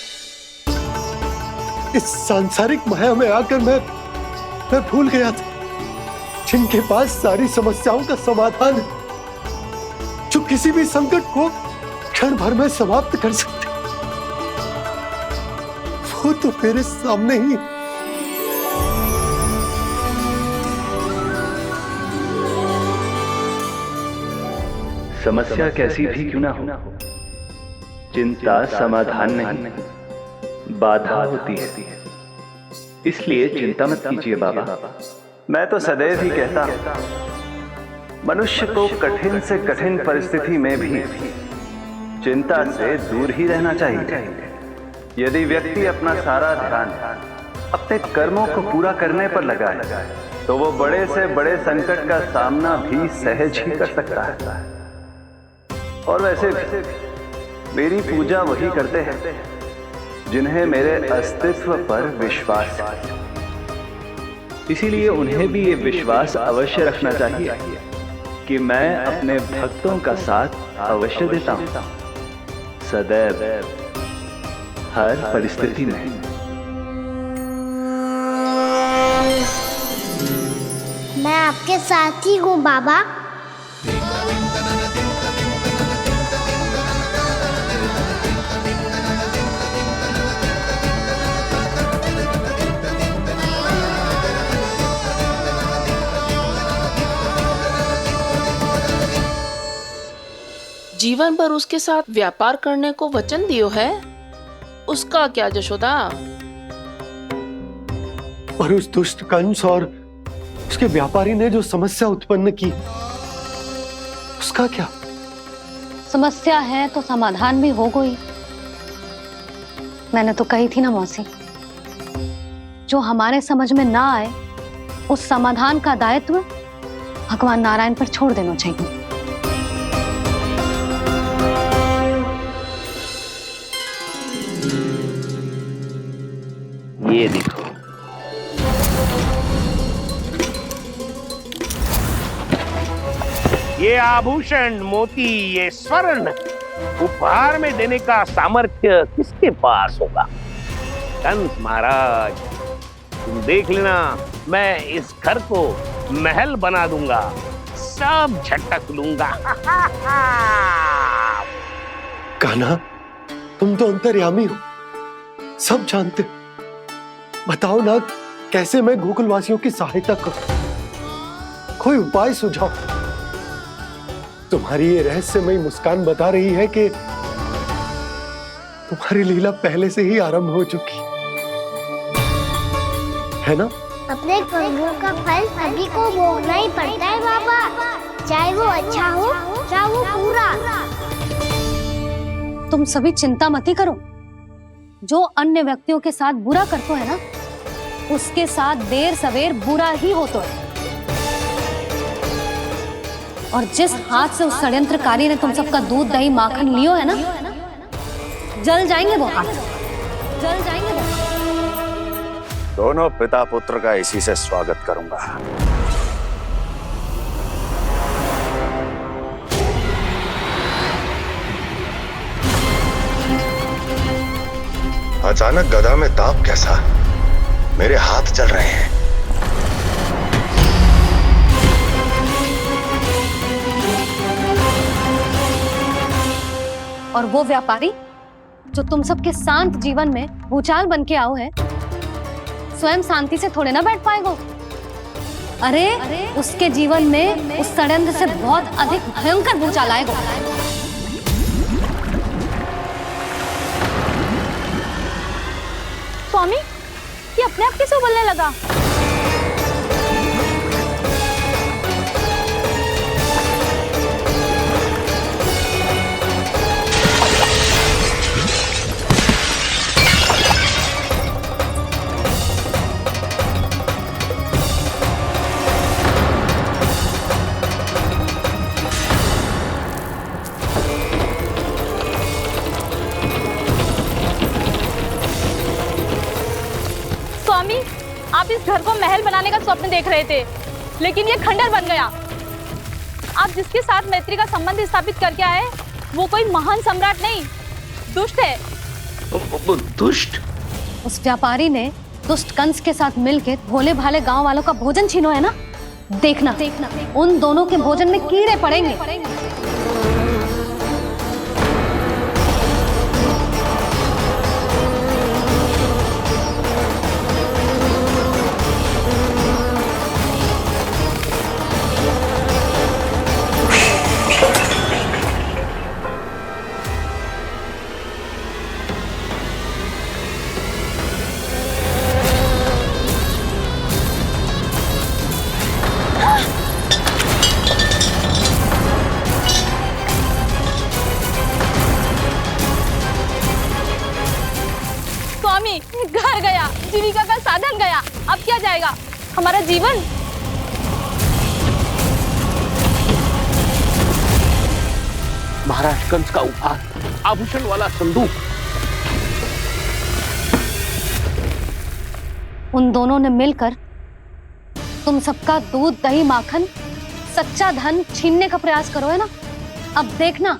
इस सांसारिक माया में आकर मैं भूल गया था, जिनके पास सारी समस्याओं का समाधान है, जो किसी भी संकट को क्षण भर में समाप्त कर सकते, वो तो मेरे सामने ही। समस्या कैसी भी क्यों ना हो, चिंता समाधान नहीं, बाधा होती है। इसलिए चिंता मत कीजिए बाबा। मैं तो सदैव ही कहता हूं, मनुष्य को कठिन से कठिन परिस्थिति में भी चिंता से दूर ही रहना चाहिए। यदि व्यक्ति अपना सारा ध्यान अपने कर्मों को पूरा करने पर लगाए, तो वो बड़े से बड़े संकट का सामना भी सहज ही कर सकता है। और वैसे भी मेरी पूजा वही करते हैं जिन्हें मेरे अस्तित्व पर विश्वास है। इसीलिए उन्हें भी ये विश्वास अवश्य रखना चाहिए कि मैं अपने भक्तों का साथ अवश्य देता हूं, सदैव, हर परिस्थिति में। मैं आपके साथ ही हूँ बाबा। जीवन भर उसके साथ व्यापार करने को वचन दियो है, उसका क्या जशोदा? और उस दुष्ट कंस और उसके व्यापारी ने जो समस्या उत्पन्न की, उसका क्या? समस्या है तो समाधान भी हो गई। मैंने तो कही थी ना मौसी, जो हमारे समझ में ना आए उस समाधान का दायित्व भगवान नारायण पर छोड़ देना चाहिए। ये देखो, ये आभूषण, मोती, ये स्वर्ण उपहार में देने का सामर्थ्य किसके पास होगा? कंस महाराज, तुम देख लेना, मैं इस घर को महल बना दूंगा, सब झटक लूंगा। कान्हा, तुम तो अंतर्यामी हो, सब जानते। बताओ ना, कैसे मैं गोकुलवासियों की सहायता करूं? कोई उपाय सुझाओ। तुम्हारी ये रहस्यमयी मुस्कान बता रही है कि तुम्हारी लीला पहले से ही आरंभ हो चुकी है ना? अपने कर्मों का फल सभी को भोगना ही पड़ता है बाबा, चाहे वो अच्छा हो चाहे वो बुरा। तुम सभी चिंता मत ही करो। जो अन्य व्यक्तियों के साथ बुरा करते है ना, उसके साथ देर सवेर बुरा ही होता है। और जिस हाथ से उस षड्यंत्रकारी ने तुम सबका दूध दही माखन लियो है ना, जल जाएंगे वो हाथ, जल जाएंगे वो हाथ। दोनों पिता पुत्र का इसी से स्वागत करूंगा। अचानक गदा में ताप कैसा? मेरे हाथ चल रहे हैं। और वो व्यापारी जो तुम सबके शांत जीवन में भूचाल बन के आओ है, स्वयं शांति से थोड़े ना बैठ पाएगा। अरे उसके जीवन में उस षड्यंत्र से बहुत अधिक भयंकर भूचाल आएगा। स्वामी, ये अपने आप कैसे उबलने लगा? स्वामी, आप इस घर को महल बनाने का स्वप्न देख रहे थे, लेकिन ये खंडर बन गया। आप जिसके साथ मैत्री का संबंध स्थापित करके आए, वो कोई महान सम्राट नहीं, दुष्ट है। दुष्ट? उस व्यापारी ने दुष्ट कंस के साथ मिलकर भोले भाले गांव वालों का भोजन छीनो है ना। देखना उन दोनों के भोजन में कीड़े पड़ेंगे। घर गया, जीविका का साधन गया, अब क्या जाएगा हमारा जीवन? महाराज कंस का उपहार, आभूषण वाला संदूक। उन दोनों ने मिलकर तुम सबका दूध दही माखन सच्चा धन छीनने का प्रयास करो है ना। अब देखना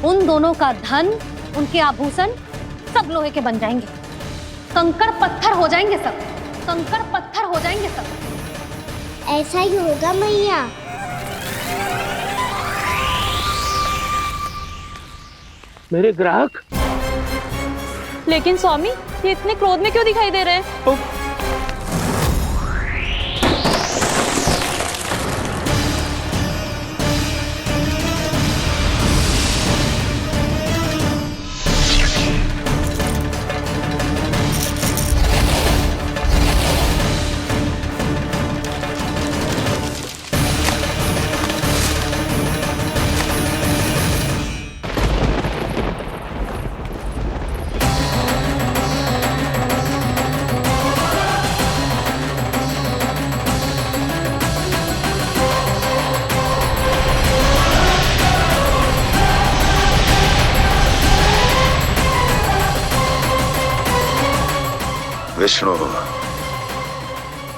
उन दोनों का धन, उनके आभूषण सब लोहे के बन जाएंगे, कंकड़ पत्थर हो जाएंगे सब, कंकड़ पत्थर हो जाएंगे सब। ऐसा ही होगा मैया। मेरे ग्राहक? लेकिन स्वामी, ये इतने क्रोध में क्यों दिखाई दे रहे हैं?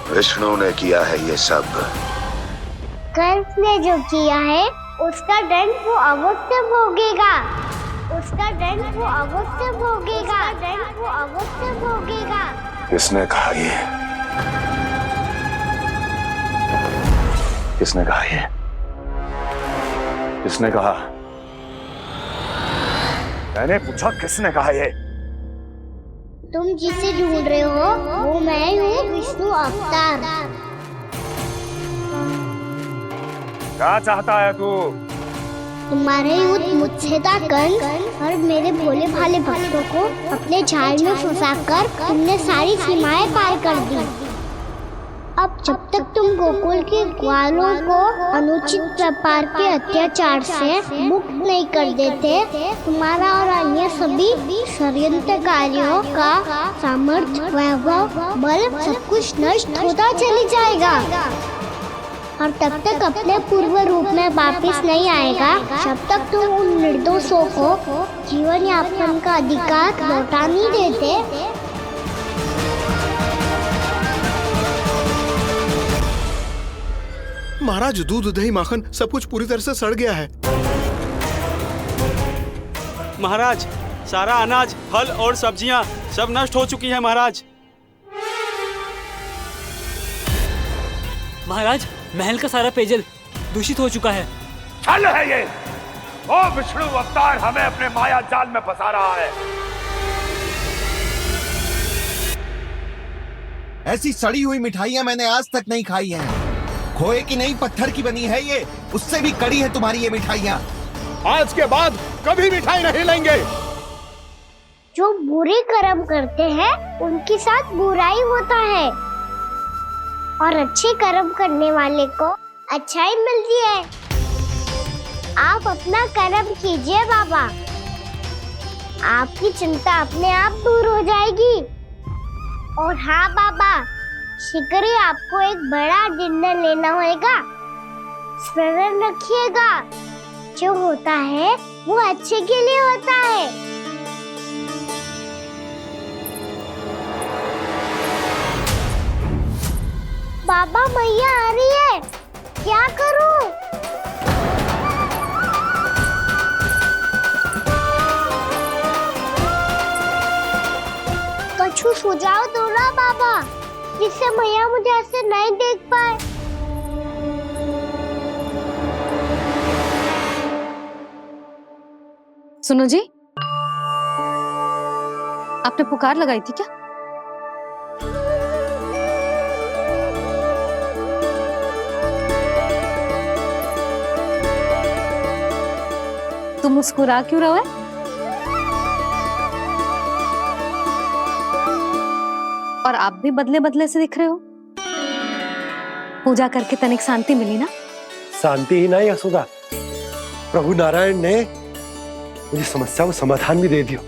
विष्णु ने किया है ये सब। कंस ने जो किया है उसका दंड वो अवश्य भोगेगा, उसका दंड वो अवश्य भोगेगा, दंड वो अवश्य भोगेगा। किसने कहा ये? किसने कहा ये? किसने कहा? मैंने पूछा किसने कहा ये? तुम जिसे ढूंढ रहे हो वो मैं हूँ, विष्णु अवतार। क्या चाहता है तू? तुम्हारे युद्ध मुझसे था कंस, और मेरे भोले भाले भक्तों को अपने जाल में फंसाकर तुमने सारी सीमाएं पार कर दी। अब जब तक तुम गोकुल के ग्वालों को अनुचित प्रकार के अत्याचार से मुक्त नहीं कर देते, तुम्हारा और अन्य सभी षड्यंत्रकारियों का सामर्थ्य, वैभव, बल सब कुछ नष्ट होता चली जाएगा, और तब तक अपने पूर्व रूप में वापस नहीं आएगा जब तक तुम उन निर्दोषों को जीवन यापन का अधिकार लौटा नहीं देते। महाराज, दूध दही माखन सब कुछ पूरी तरह से सड़ गया है। महाराज, सारा अनाज, फल और सब्जियां सब नष्ट हो चुकी है महाराज। महाराज, महल का सारा पेयजल दूषित हो चुका है। छल है ये। ओ विष्णु अवतार हमें अपने माया जाल में फंसा रहा है। ऐसी सड़ी हुई मिठाइयां मैंने आज तक नहीं खाई हैं। खोए की नहीं, पत्थर की बनी है ये, उससे भी कड़ी है तुम्हारी ये मिठाइयां। आज के बाद कभी मिठाई नहीं लेंगे। जो बुरे कर्म करते हैं उनके साथ बुराई होता है और अच्छे कर्म करने वाले को अच्छाई मिलती है। आप अपना कर्म कीजिए बाबा, आपकी चिंता अपने आप दूर हो जाएगी। और हाँ बाबा, शीघ्र ही आपको एक बड़ा डिनर लेना होगा। स्मरण रखिएगा, जो होता है वो अच्छे के लिए होता है। बाबा मैया आ रही है, क्या करूं? कछु सुझाव दो ना बाबा, जिससे मैया मुझे ऐसे नहीं देख पाए। सुनो जी, आपने पुकार लगाई थी क्या? तुम मुस्कुरा क्यों रहे हो? और आप भी बदले बदले से दिख रहे हो। पूजा करके तनिक शांति मिली ना? शांति ही नहीं यशोदा, प्रभु नारायण ने मुझे समस्या को समाधान भी दे दिया।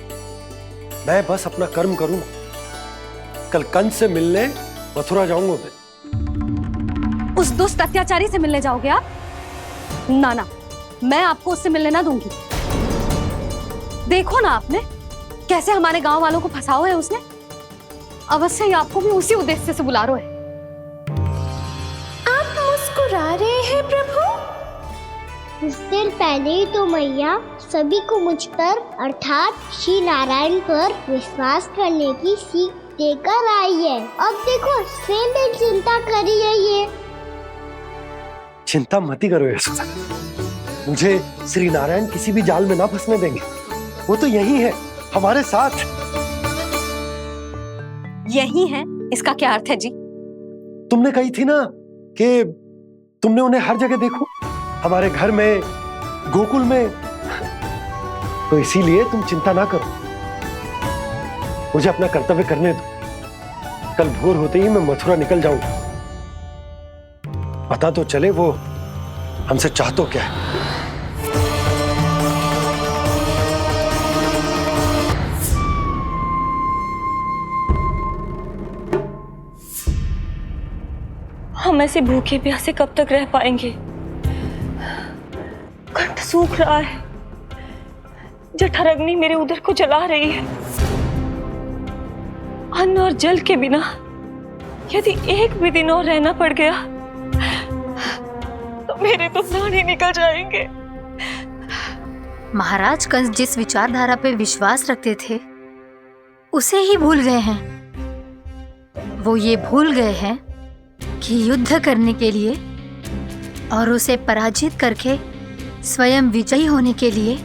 मैं बस अपना कर्म करूंगा। कल कंस से मिलने मथुरा जाऊंगा मैं। उस दुष्ट अत्याचारी से मिलने जाओगे आप? ना ना, मैं आपको उससे मिलने ना दूंगी। देखो ना आपने कैसे हमारे गांव वालों को फंसाओ है उसने। अवश्य ही आपको भी उसी उद्देश्य से बुला रहा है। आप मुस्कुरा रहे हैं प्रभु? कुछ देर पहले ही तो मैया सभी को मुझ पर अर्थात श्री नारायण पर विश्वास करने की सीख देकर आई है। अब देखो स्वयं चिंता करी है ये। चिंता मत करो यशोदा, मुझे श्री नारायण किसी भी जाल में ना फंसने देंगे। वो तो यही है हमारे साथ। यही है, इसका क्या अर्थ है जी? तुमने कही थी ना कि तुमने उन्हें हर जगह देखो, हमारे घर में, गोकुल में। तो इसीलिए तुम चिंता ना करो, मुझे अपना कर्तव्य करने दो। कल भोर होते ही मैं मथुरा निकल जाऊंगा। पता तो चले वो हमसे चाहतो क्या है। हम ऐसे भूखे प्यासे कब तक रह पाएंगे? कंठ सूख रहा है, जठराग्नि मेरे उदर को जला रही है। अन्न और जल के बिना यदि एक भी दिन और रहना पड़ गया तो मेरे तो प्राण ही निकल जाएंगे। महाराज कंस जिस विचारधारा पे विश्वास रखते थे उसे ही भूल गए हैं। वो ये भूल गए हैं कि युद्ध करने के लिए और उसे पराजित करके स्वयं विजयी होने के लिए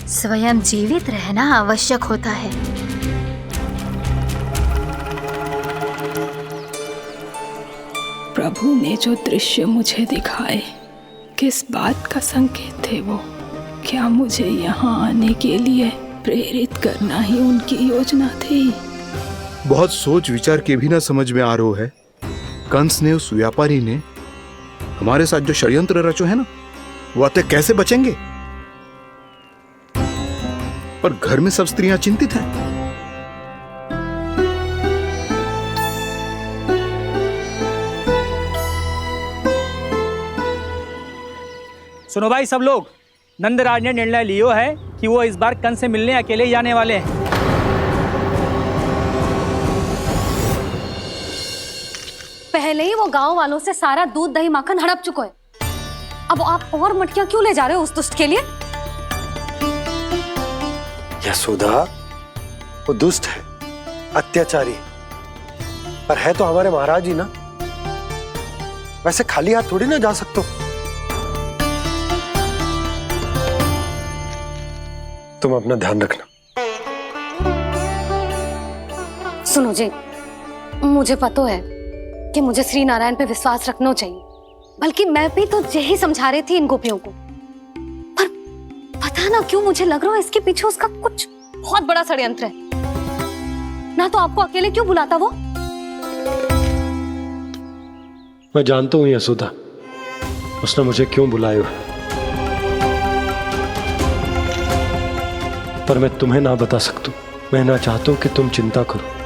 स्वयं जीवित रहना आवश्यक होता है। प्रभु ने जो दृश्य मुझे दिखाए किस बात का संकेत थे वो? क्या मुझे यहाँ आने के लिए प्रेरित करना ही उनकी योजना थी? बहुत सोच विचार के भी ना समझ में आ रहा है। कंस ने, उस व्यापारी ने हमारे साथ जो षड्यंत्र रचो है ना, वो आते कैसे बचेंगे? पर घर में सब स्त्रियां चिंतित हैं। सुनो भाई सब लोग, नंदराज ने निर्णय लियो है कि वो इस बार कंस से मिलने अकेले ही जाने वाले हैं। पहले ही वो गांव वालों से सारा दूध दही माखन हड़प चुका है। अब आप और मटकियां क्यों ले जा रहे हो उस दुष्ट के लिए? यशोदा, वो दुष्ट है, अत्याचारी, पर है तो हमारे महाराज ही ना। वैसे खाली हाथ थोड़ी ना जा सकते हो। तुम अपना ध्यान रखना। सुनो जी, मुझे पता है कि मुझे श्री नारायण पे विश्वास रखना चाहिए, बल्कि मैं भी तो यही समझा रही थी इन गोपियों को। पर पता ना क्यों मुझे लग रहा है इसके पीछे उसका कुछ बहुत बड़ा षड्यंत्र है। ना तो आपको अकेले क्यों बुलाता वो? मैं जानता हूँ यशोदा, उसने मुझे क्यों बुलाया है, पर मैं तुम्हें ना बता सकता। मैं ना चाहता हूं कि तुम चिंता करो।